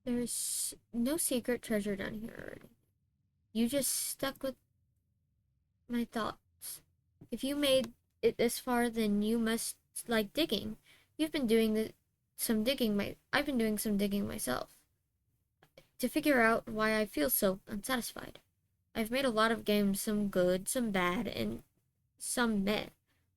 There's no secret treasure down here already. You just stuck with my thoughts. If you made it this far, then you must like digging. You've been doing some digging. I've been doing some digging myself to figure out why I feel so unsatisfied. I've made a lot of games, some good, some bad, and some meh.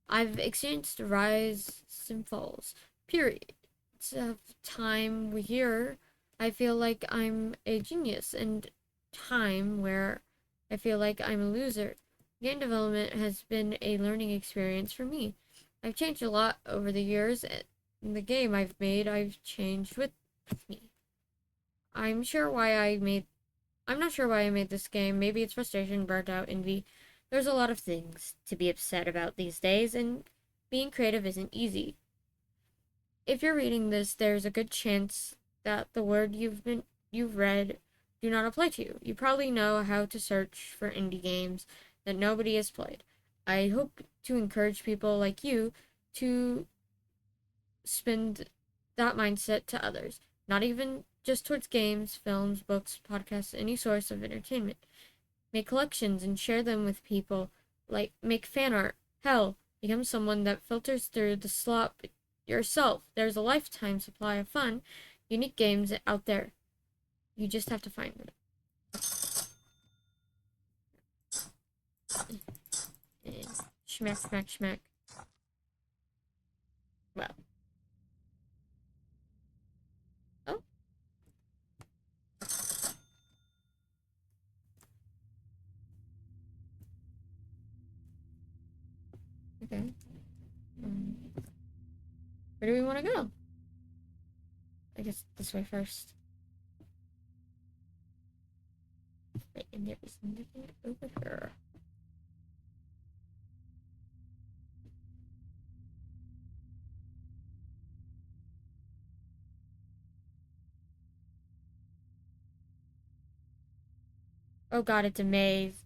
I've experienced rise and falls, periods of time here I feel like I'm a genius, and time where I feel like I'm a loser. Game development has been a learning experience for me. I've changed a lot over the years, and the game I've made, I've changed with me. I'm sure why I made I'm not sure why I made this game. Maybe it's frustration, burnt out, envy. There's a lot of things to be upset about these days, and being creative isn't easy. If you're reading this, there's a good chance that the word you've read do not apply to you. You probably know how to search for indie games that nobody has played. I hope to encourage people like you to spend that mindset to others, not even just towards games, films, books, podcasts, any source of entertainment. Make collections and share them with people. Like, make fan art. Hell, become someone that filters through the slop yourself. There's a lifetime supply of fun, unique games out there. You just have to find them. Schmack, schmack, schmack. Well. Oh. Okay. Where do we want to go? I guess this way first. Right, and there is nothing over here. Oh god, it's a maze.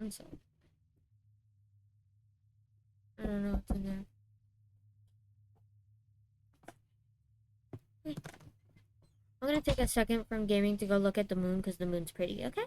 I'm sorry. I don't know what's in there. I'm gonna take a second from gaming to go look at the moon because the moon's pretty, okay?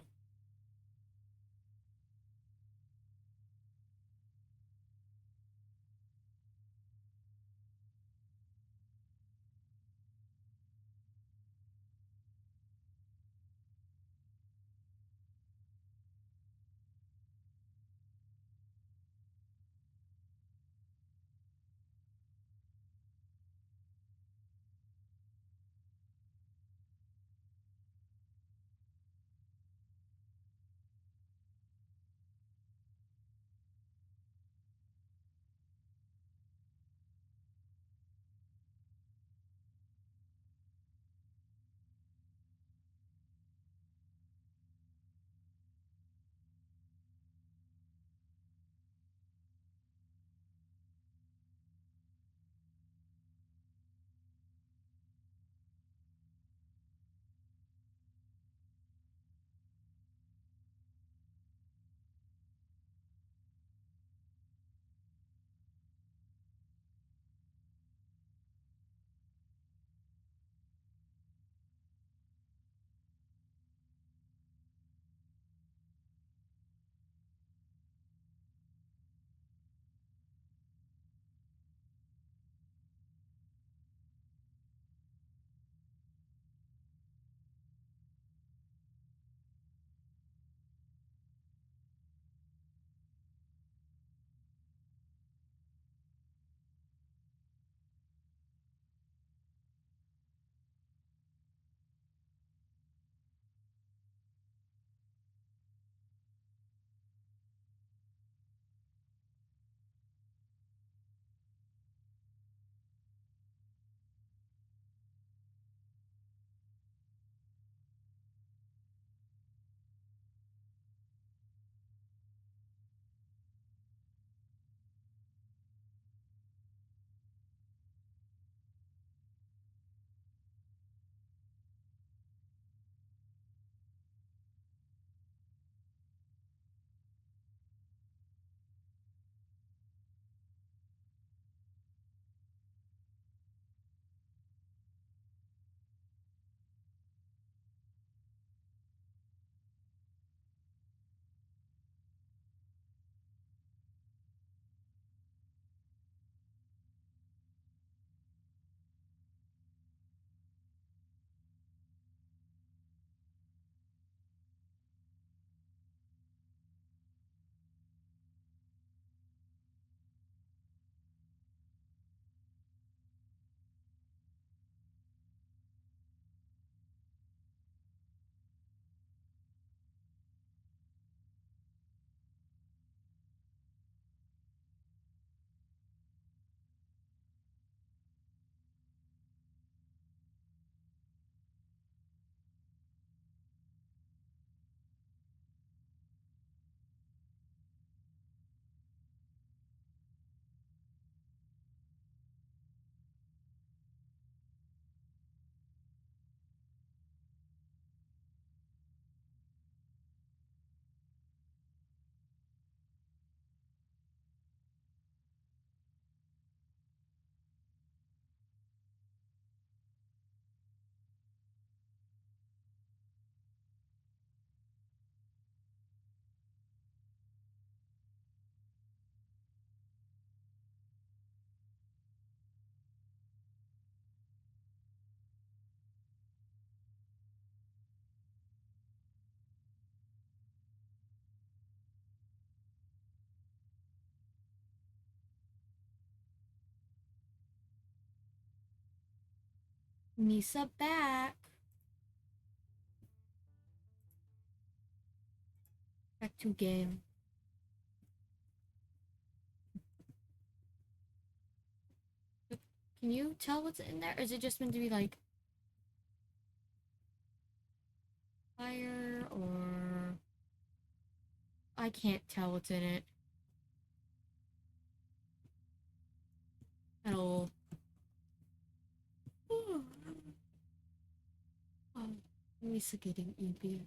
Misa back. Back to game. Can you tell what's in there? Or is it just meant to be like fire or I can't tell what's in it at all. Oh, Misa getting easier.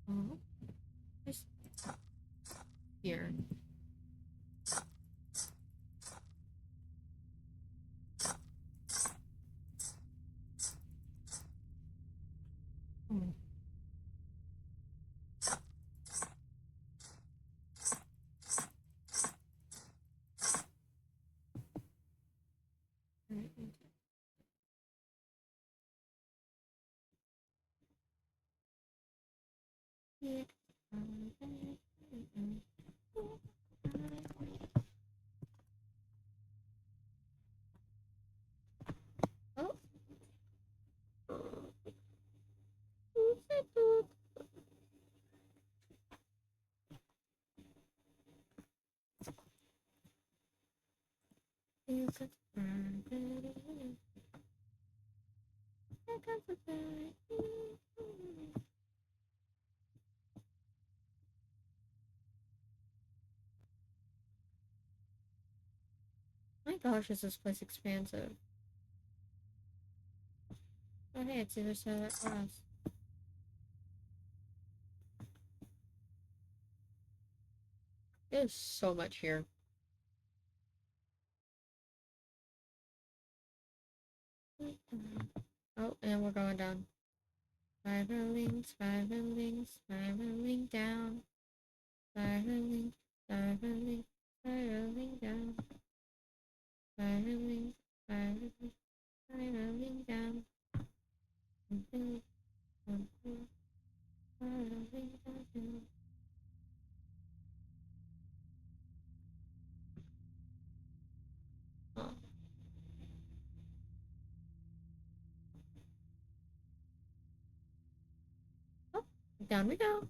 Oh, just here. Oh. Oh. My gosh, is this place expansive? Oh hey, it's the other side of that glass. There's so much here. Oh, and we're going down. Spiraling, spiraling, spiraling down. Spiraling, spiraling, spiraling down. Spiraling, spiraling, spiraling down. Spiraling down. Oh. Oh, down we go.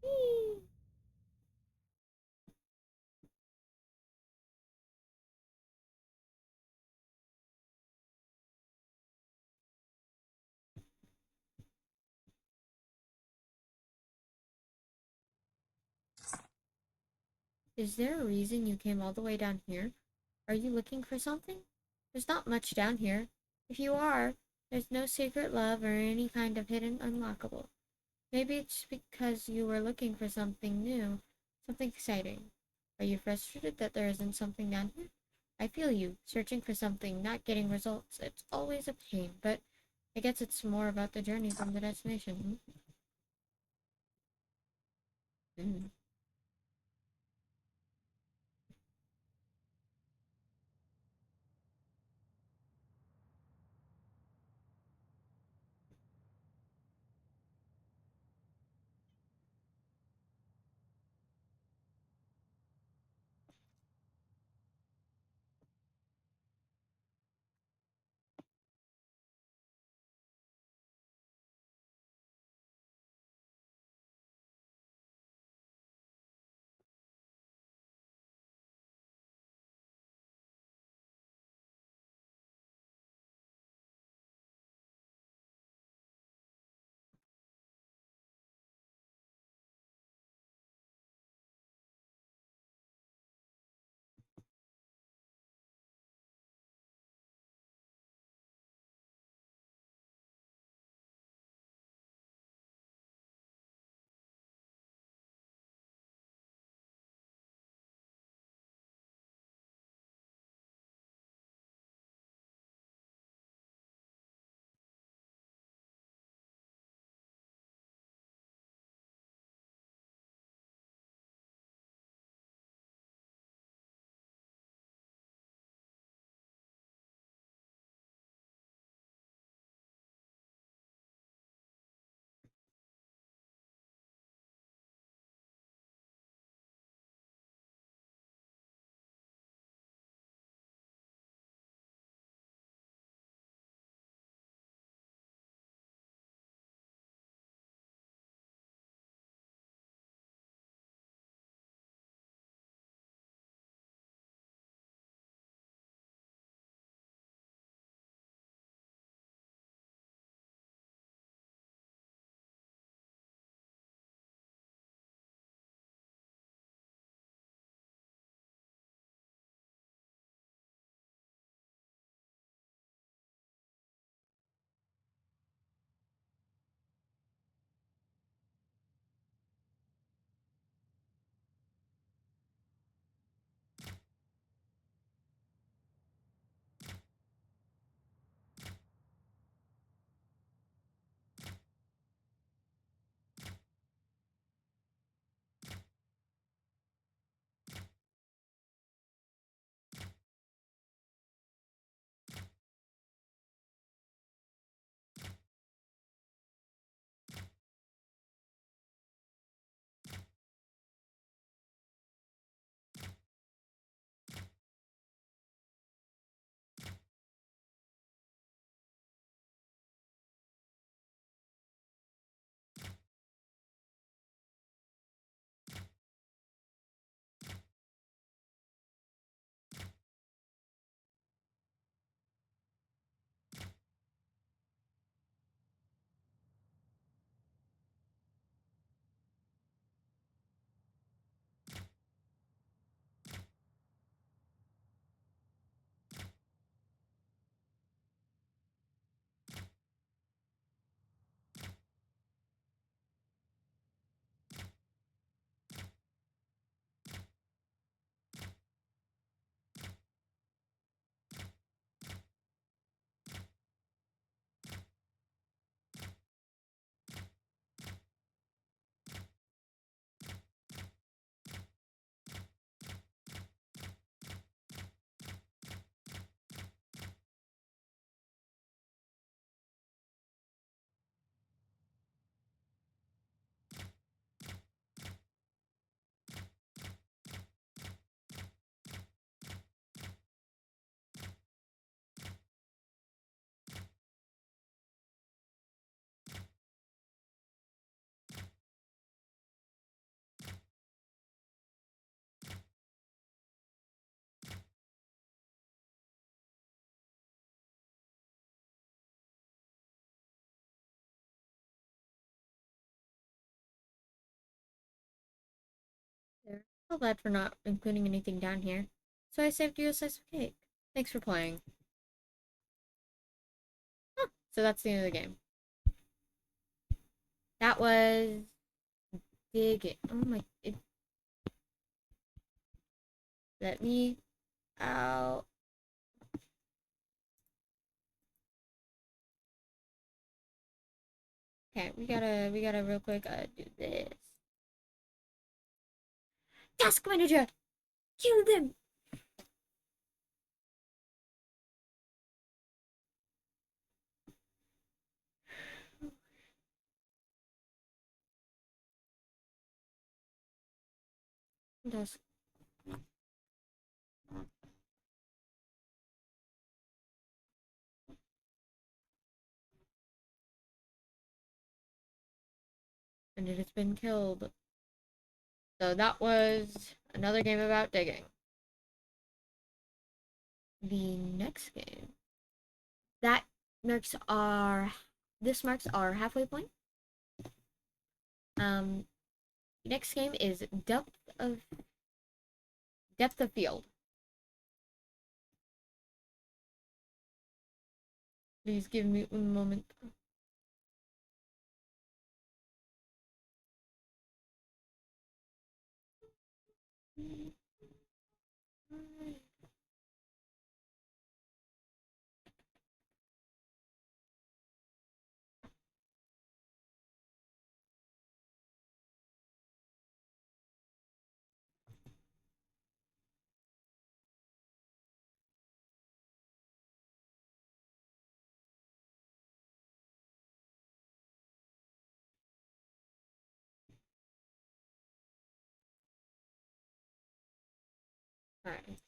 Whee! Is there a reason you came all the way down here? Are you looking for something? There's not much down here. If you are, there's no secret love or any kind of hidden unlockable. Maybe it's because you were looking for something new, something exciting. Are you frustrated that there isn't something down here? I feel you, searching for something, not getting results. It's always a pain, but I guess it's more about the journey than the destination. Hmm? Feel bad for not including anything down here, so I saved you a slice of cake. Thanks for playing. Huh, so that's the end of the game. That was... Dig it. Oh my... Let me out. Okay, we gotta real quick do this. Task manager! Kill them! Task. And it has been killed. So that was another game about digging. The next game. This marks our halfway point. The next game is depth of field. Please give me one moment. Alright.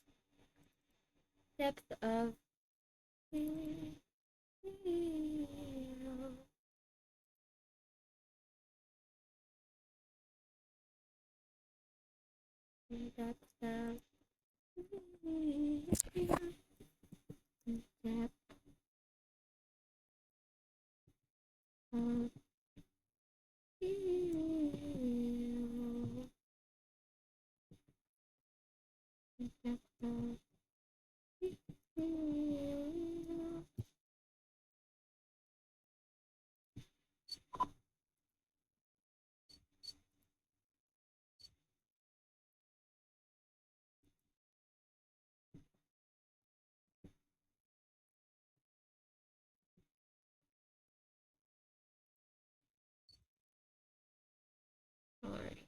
Depth of field. Depth of field. Depth of field. Depth of field. Alright.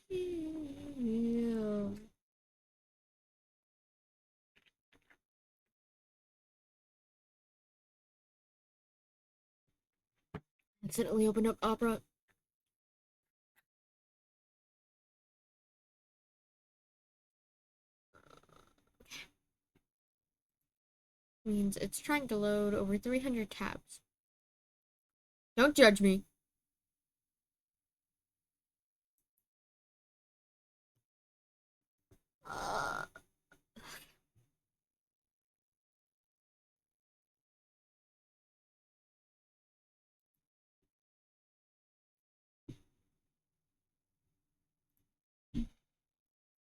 Field. Accidentally opened up Opera. Means it's trying to load over 300 tabs. Don't judge me. Uh,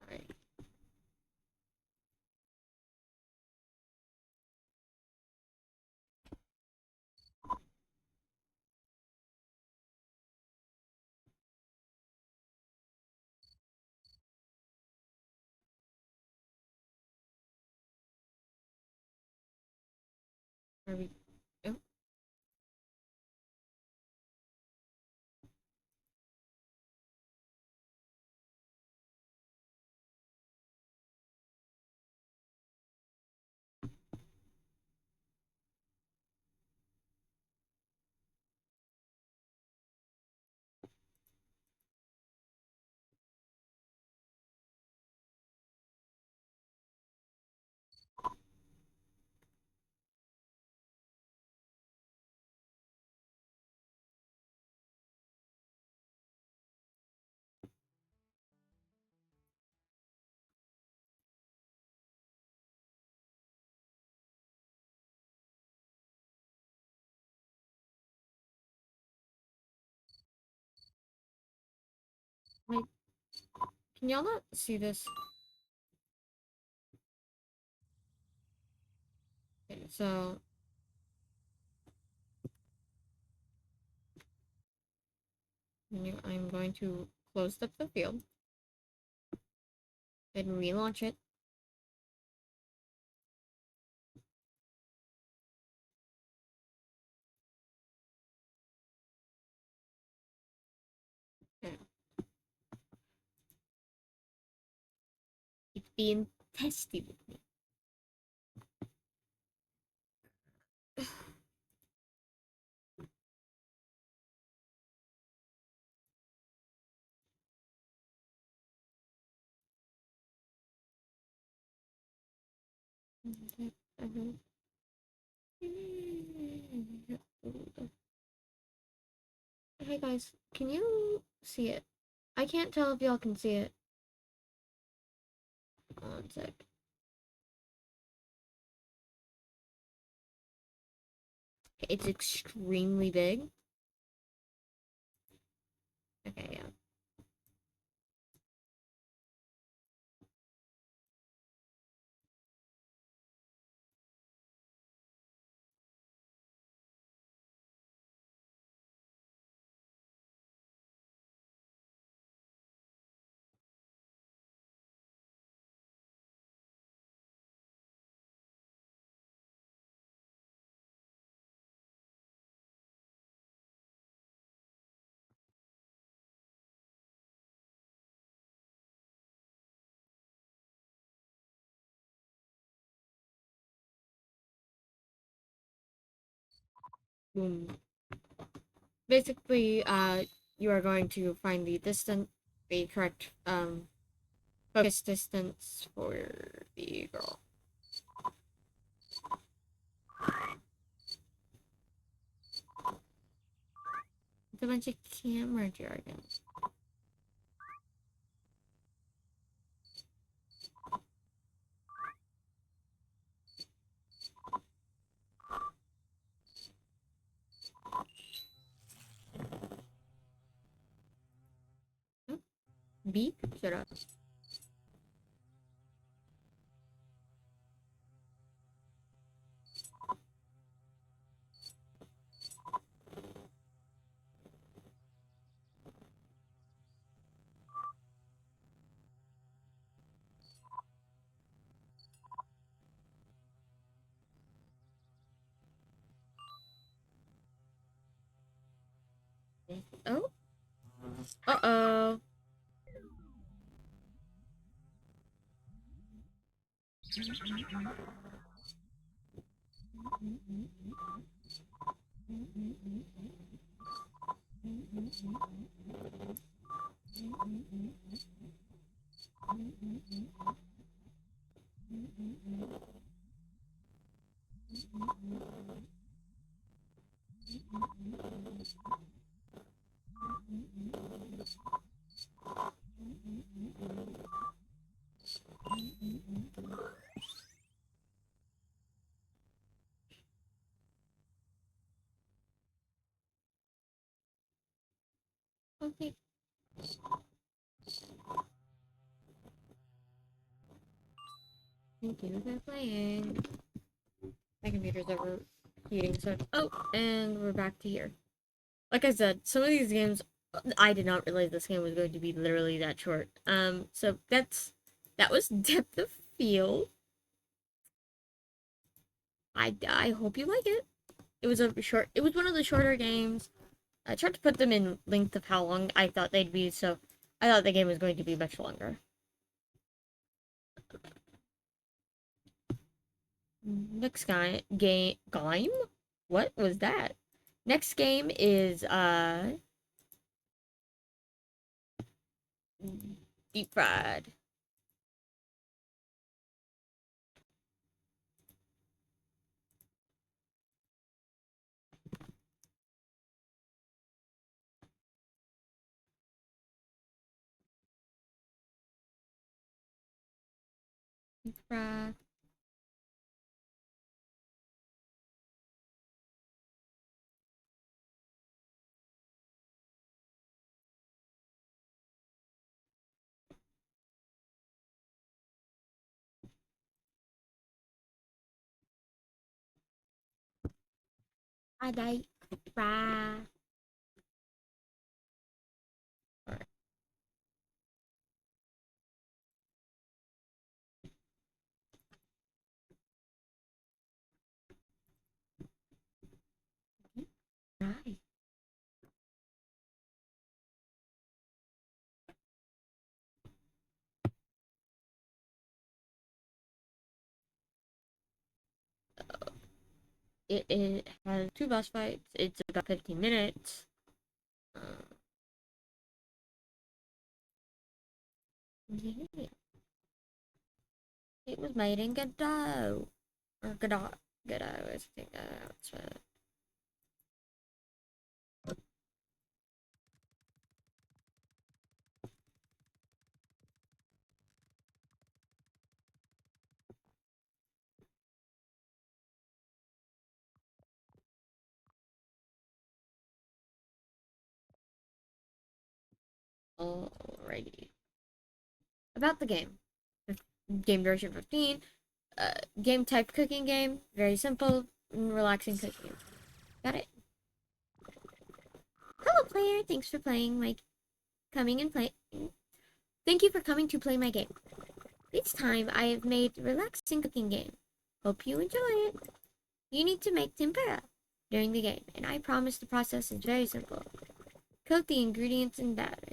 Alright. Are we? Oh. Like, can y'all not see this? Okay, so I'm going to close up the field and relaunch it. Okay. It's being testy with me. Hey guys, can you see it? I can't tell if y'all can see it. One sec. It's extremely big. Okay, yeah. Boom. Basically, you are going to find the correct, focus distance for the girl. It's a bunch of camera jargon. B? Shut up. Oh? Uh-oh. Okay. Thank you for playing. My computer's overheating, so... Oh, and we're back to here. Like I said, some of these games, I did not realize this game was going to be literally that short. So that was Depth of Field. I hope you like it. It was one of the shorter games. I tried to put them in length of how long I thought they'd be, so I thought the game was going to be much longer. Next game? What was that? Next game is deep fried. Deep fried. I die. Rah. Alright. Right. It has 2 boss fights. It's about 15 minutes. Yeah. It was made in Godot. Or Godot. Godot, I think that's right. Alrighty. About the game. Game duration 15. Game type cooking game. Very simple, relaxing cooking. Got it. Hello, player. Thanks for playing my coming and play. Thank you for coming to play my game. This time I have made a relaxing cooking game. Hope you enjoy it. You need to make tempura during the game, and I promise the process is very simple. Coat the ingredients in batter.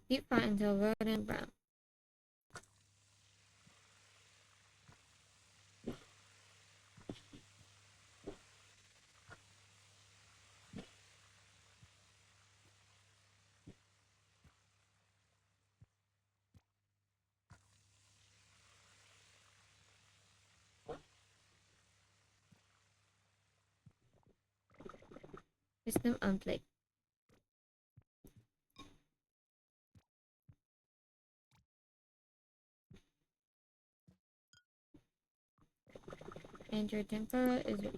Deep fry until golden brown. Place them on plate. And your tempura is ready.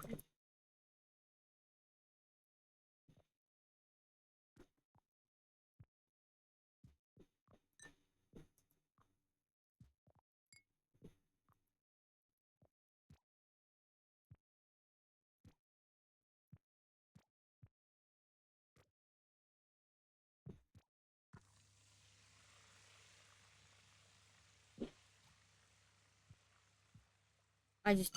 I just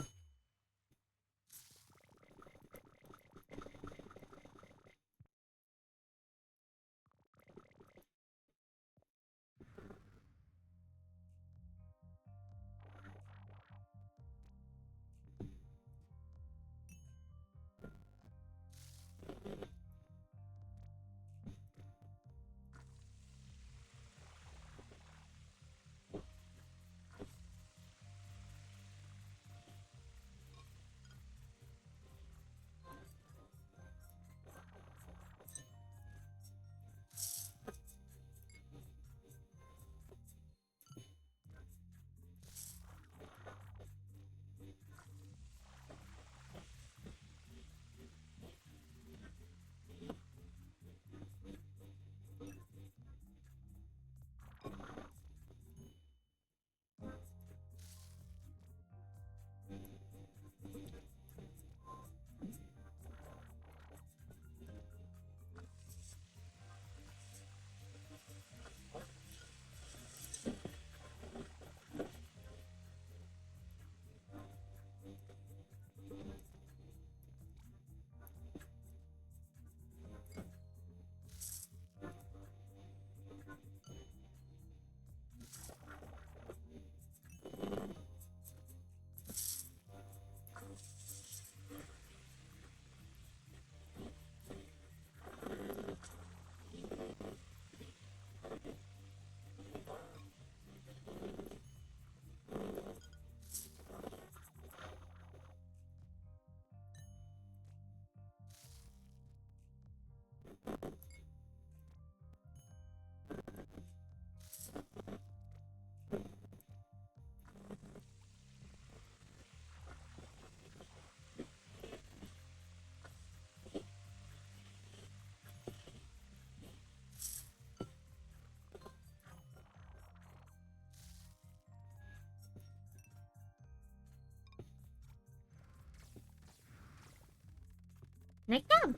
Nice job.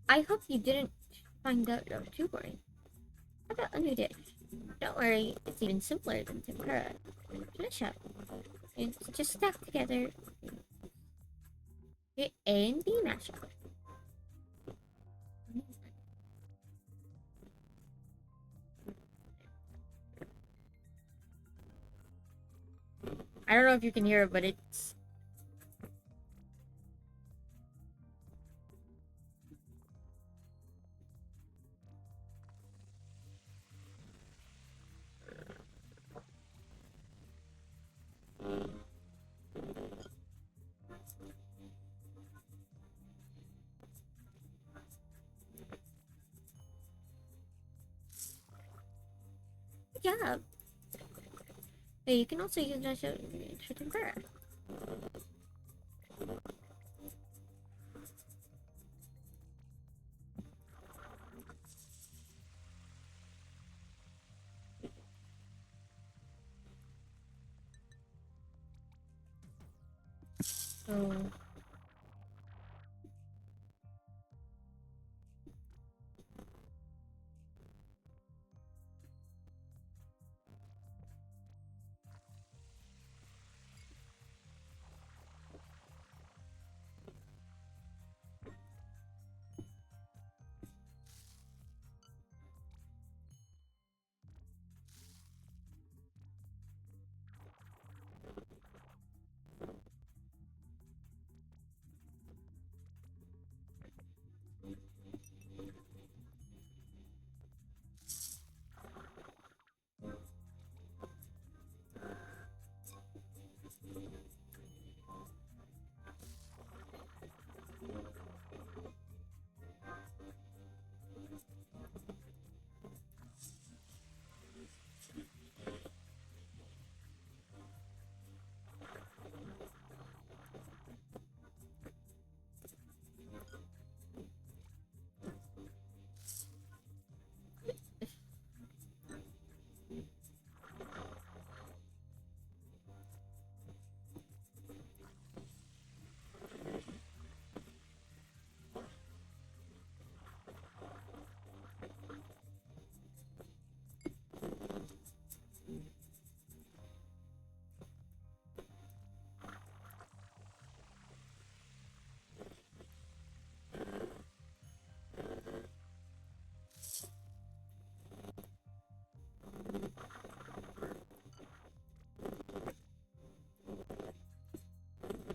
I hope you didn't find that too boring. How about a new dish? Don't worry, it's even simpler than tempura. Finish up. It's just stacked together. Hit A and B mashup. I don't know if you can hear it, but it's... Good job. But you can also use that for tempura. So...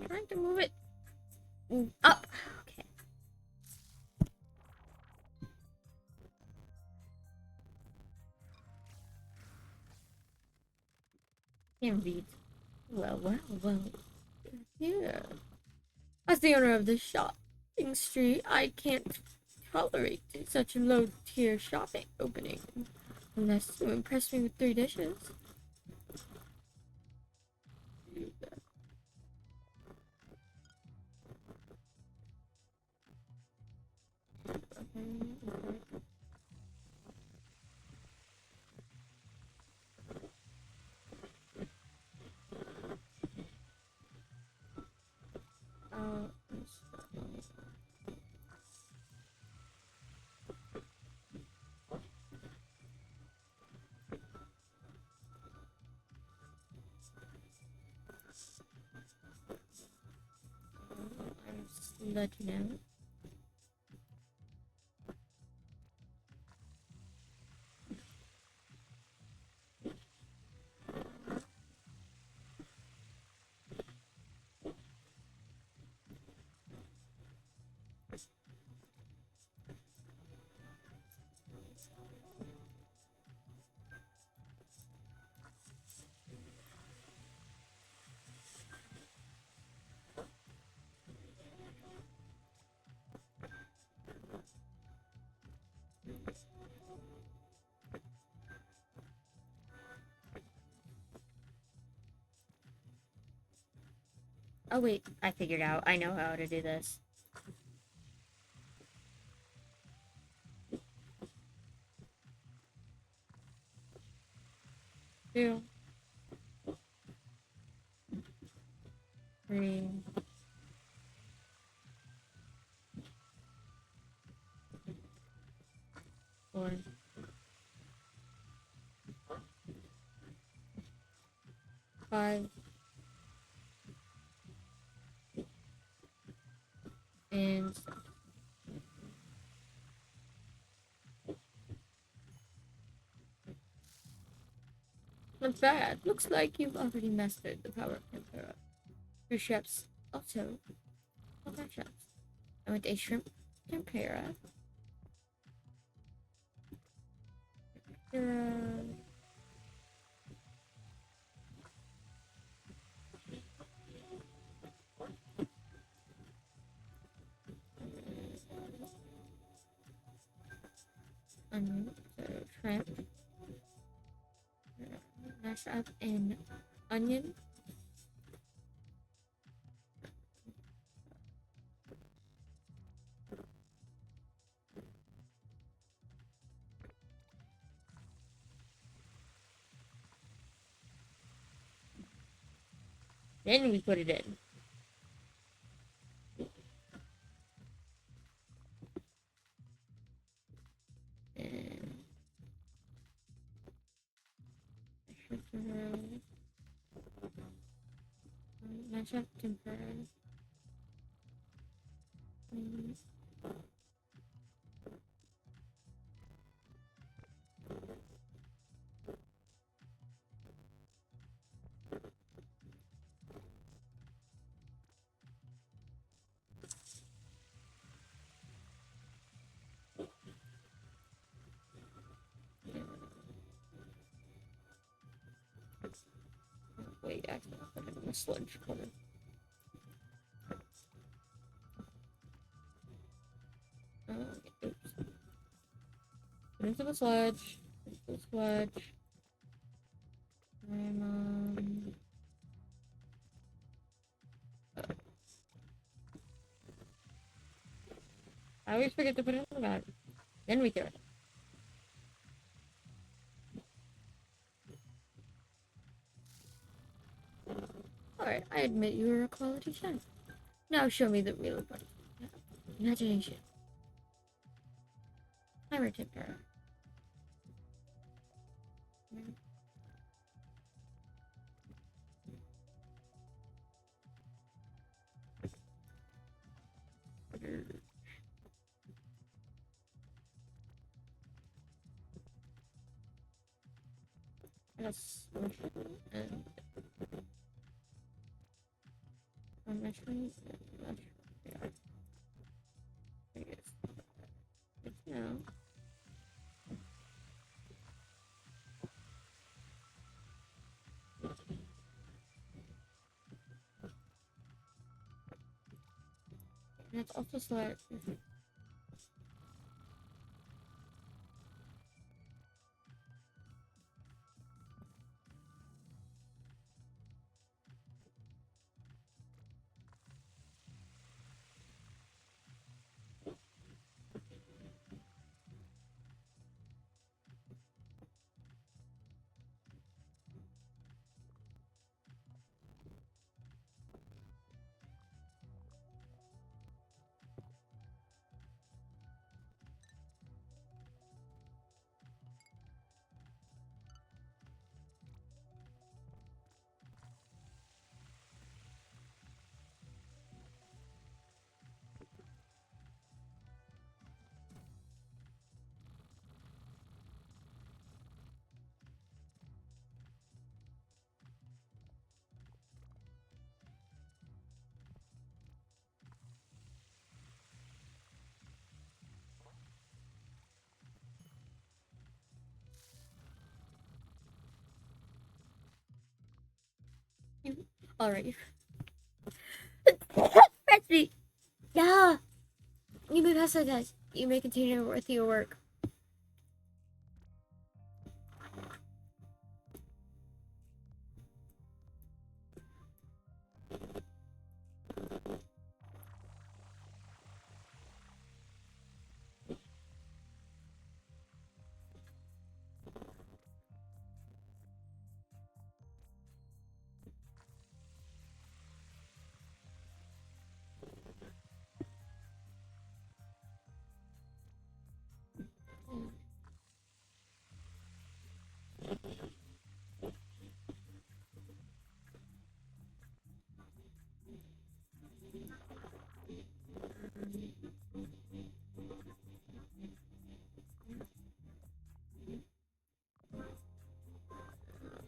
Trying to move it up. Okay. Indeed. Well. Yeah. As the owner of this shopping street, I can't tolerate such a low-tier shopping opening unless you impress me with 3 dishes. Uh, I'm let you know. Oh wait, I figured out. I know how to do this. Two, 3, 5. And not bad. Looks like you've already mastered the power of tempera. Your chefs also. Well, that chefs. I want a shrimp tempura. So shrimp. Mash up in onion. Then we put it in. And mash up tempura. Wait, I accidentally put it in the sludge corner. Oops. Put into the sludge. Into the sludge. I always forget to put it in the bag. Then we throw it. Alright, I admit you are a quality chef. Now show me the real part. Imagination. Hammer tempura. Yes. And mushrooms and mushrooms. Yeah. I guess. It's now. And it's also select. Alright. Betsy! Yeah! You may pass that test. You may continue with your work.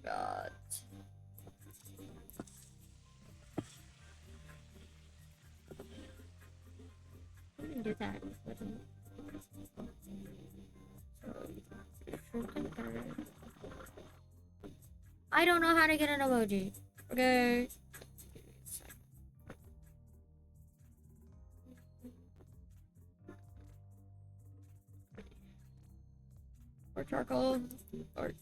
God. I can do that. I don't know how to get an emoji. Okay. Or charcoal. Or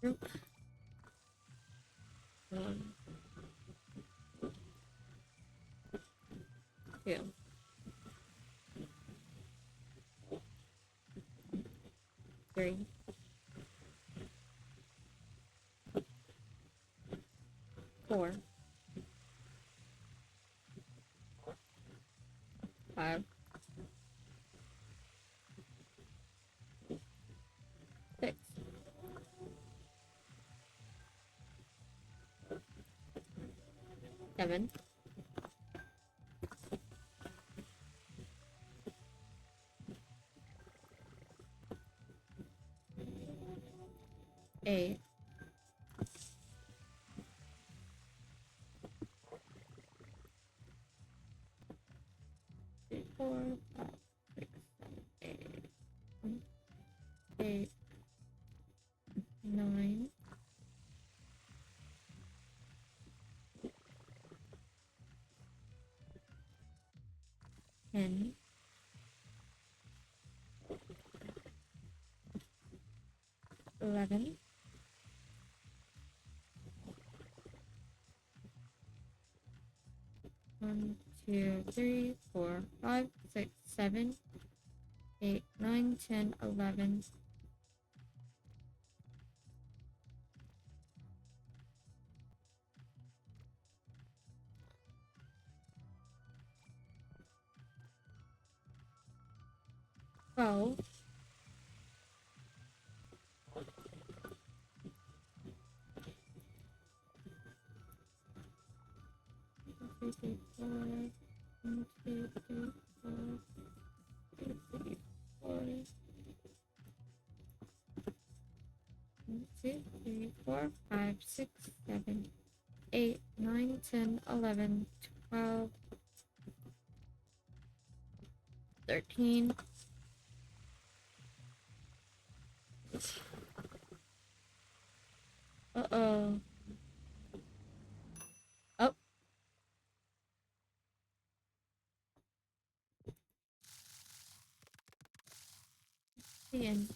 Group. One. Two. Three. Four. Five. Six. Seven. Eight. 4, 5, 6, 7, 8, 8, 9, 10, 11, 1, 2, 3, 4, 5, 6, 7, 8, 9, 10, 11. Well, 2, 3, 4, 1, 2, 3, 4, 2, 3, 4, 1, 2, 3, 4, 5, 6, 7, 8, 9, 10, 11, 12, 13. Uh-oh. Oh, the end.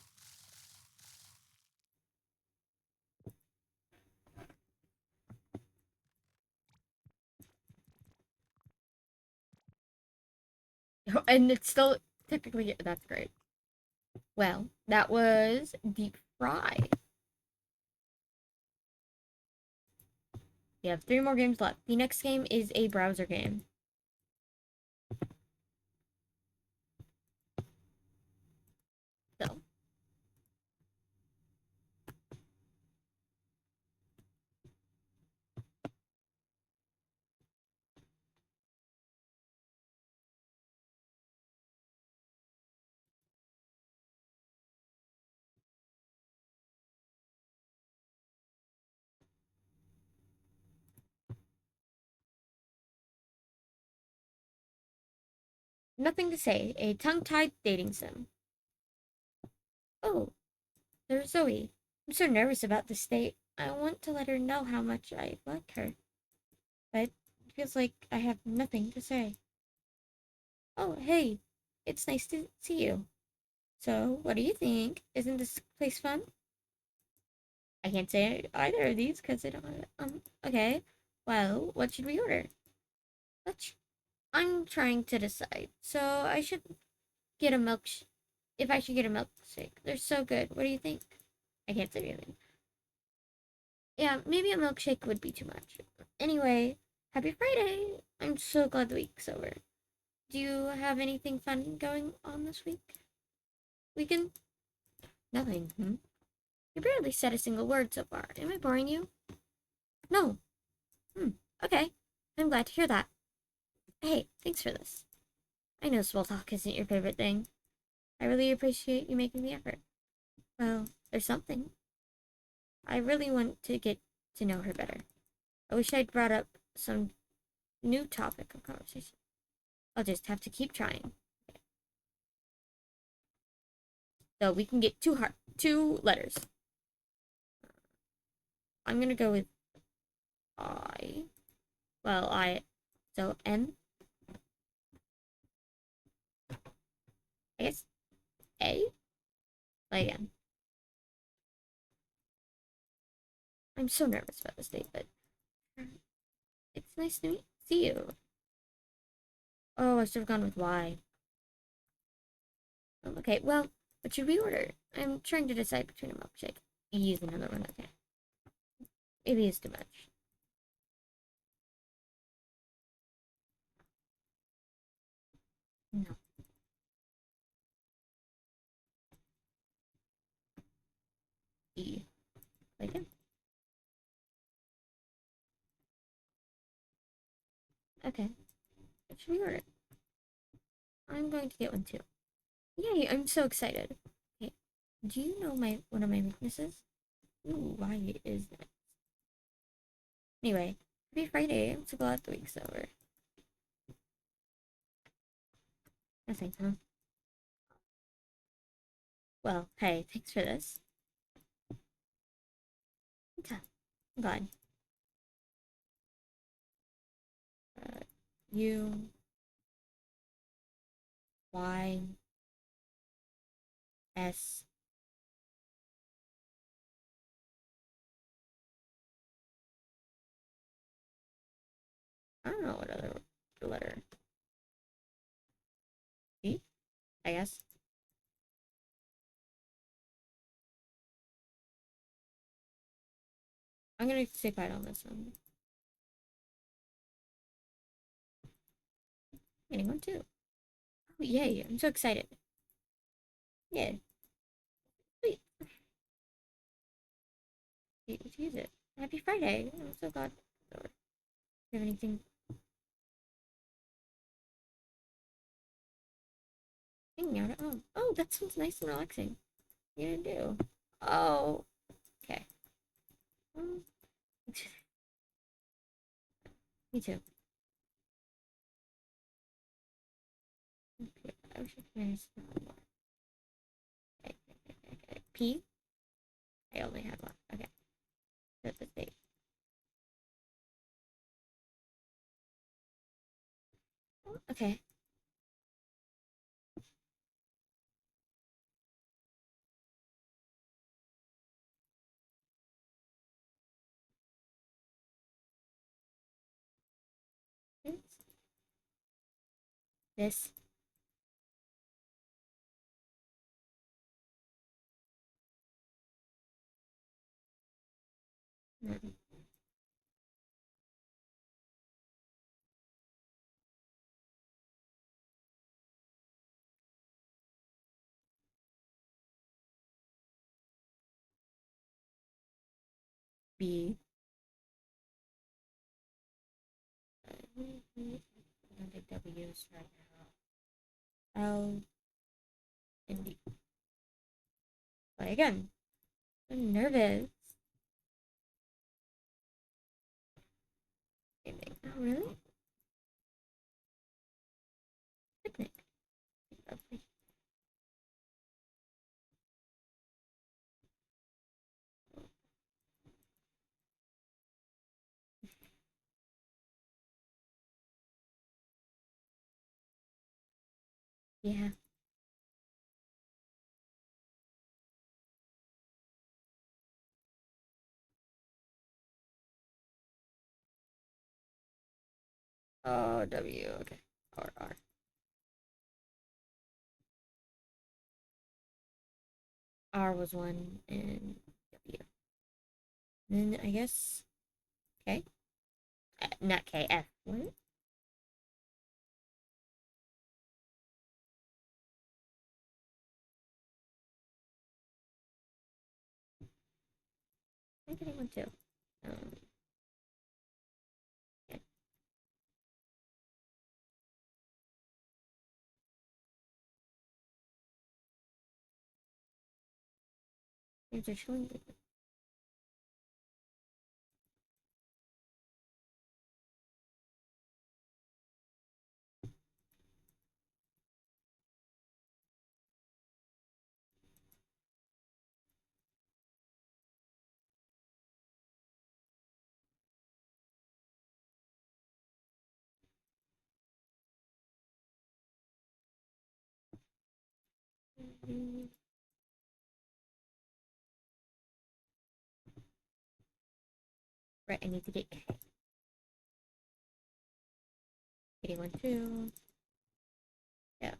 And it's still technically, that's great. Well, that was Deep Fry. We have 3 more games left. The next game is a browser game. So. Nothing to say. A tongue-tied dating sim. Oh, there's Zoe. I'm so nervous about this date. I want to let her know how much I like her. But it feels like I have nothing to say. Oh, hey. It's nice to see you. So, what do you think? Isn't this place fun? I can't say either of these because I don't. Okay. Well, what should we order? Let's. I'm trying to decide. So I should get a if I should get a milkshake. They're so good. What do you think? I can't say anything. Yeah, maybe a milkshake would be too much. Anyway, happy Friday! I'm so glad the week's over. Do you have anything fun going on this weekend? Nothing. You barely said a single word so far. Am I boring you? No. Okay. I'm glad to hear that. Hey, thanks for this. I know small talk isn't your favorite thing. I really appreciate you making the effort. Well, there's something. I really want to get to know her better. I wish I'd brought up some new topic of conversation. I'll just have to keep trying. So we can get 2 letters. I'm gonna go with I. Well, so N. I guess A. Play again. I'm so nervous about this date, but it's nice to see you. Oh, I should have gone with Y. Okay, well, what should we order? I'm trying to decide between a milkshake. Use another one, okay. Maybe it's too much. No. E. Like it? Okay. What should we order? I'm going to get one too. Yay, I'm so excited. Okay. Do you know one of my weaknesses? Ooh, why is that? Anyway, happy Friday. I'm so glad the week's over. Nothing, huh? Well, hey, thanks for this. Okay, I'm glad. U Y S. I don't know what other letter. E, I guess. I'm gonna stay quiet on this one. Getting one too. Oh, yay, I'm so excited. Yeah. Sweet. Let's use it. Happy Friday. I'm so glad. Do you have anything? Hanging out at home. Oh, that sounds nice and relaxing. You do. Oh, okay. Um, me too. Okay, I wish I could manage to spell more. Okay. P? I only had one. Okay. Set the date. Okay. This. No. B. I don't think W's right now. L and D. Play again. I'm nervous. Gaming. Oh, really? Picnic. Lovely. Yeah. Oh, W. Okay. Or R. R was one and W. Then I guess K. Not K. F. What? I'm getting one too. Okay. These are showing. Right, I need to get K. 81, 2. Yeah.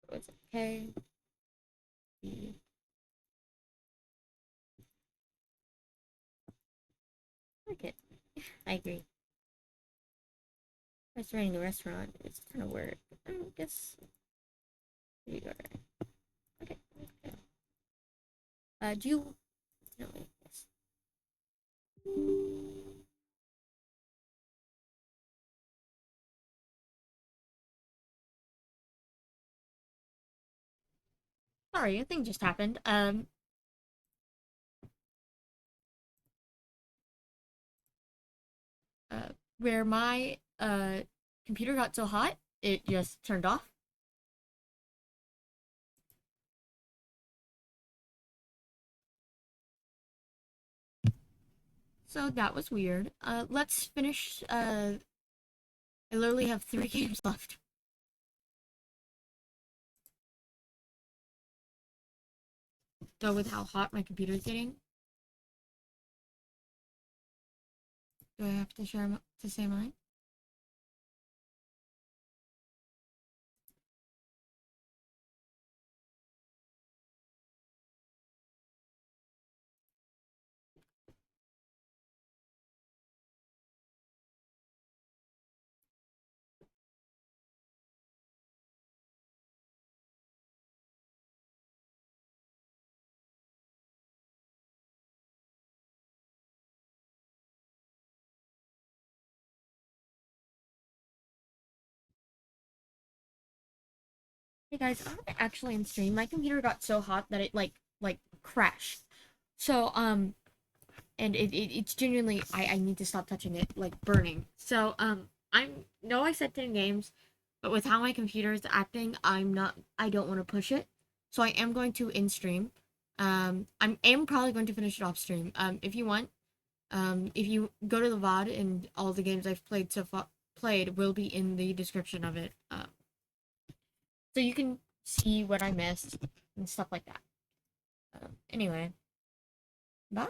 What's it? K. B. I like it. I agree. It's running the restaurant. It's kind of weird. I guess. Here you go. Okay. Okay. Do you? No. Wait, yes. Sorry, a thing just happened. Where my computer got so hot, it just turned off. So that was weird. Let's finish. I literally have 3 games left. So with how hot my computer is getting, do I have to say mine? Hey guys, I'm actually in stream. My computer got so hot that it like crashed. So and it's genuinely I need to stop touching it, like burning. So I said 10 games, but with how my computer is acting, I don't want to push it. So I am going to in stream. I am probably going to finish it off stream. If you want, if you go to the VOD and all the games I've played so far played will be in the description of it. So you can see what I missed and stuff like that. Anyway, bye.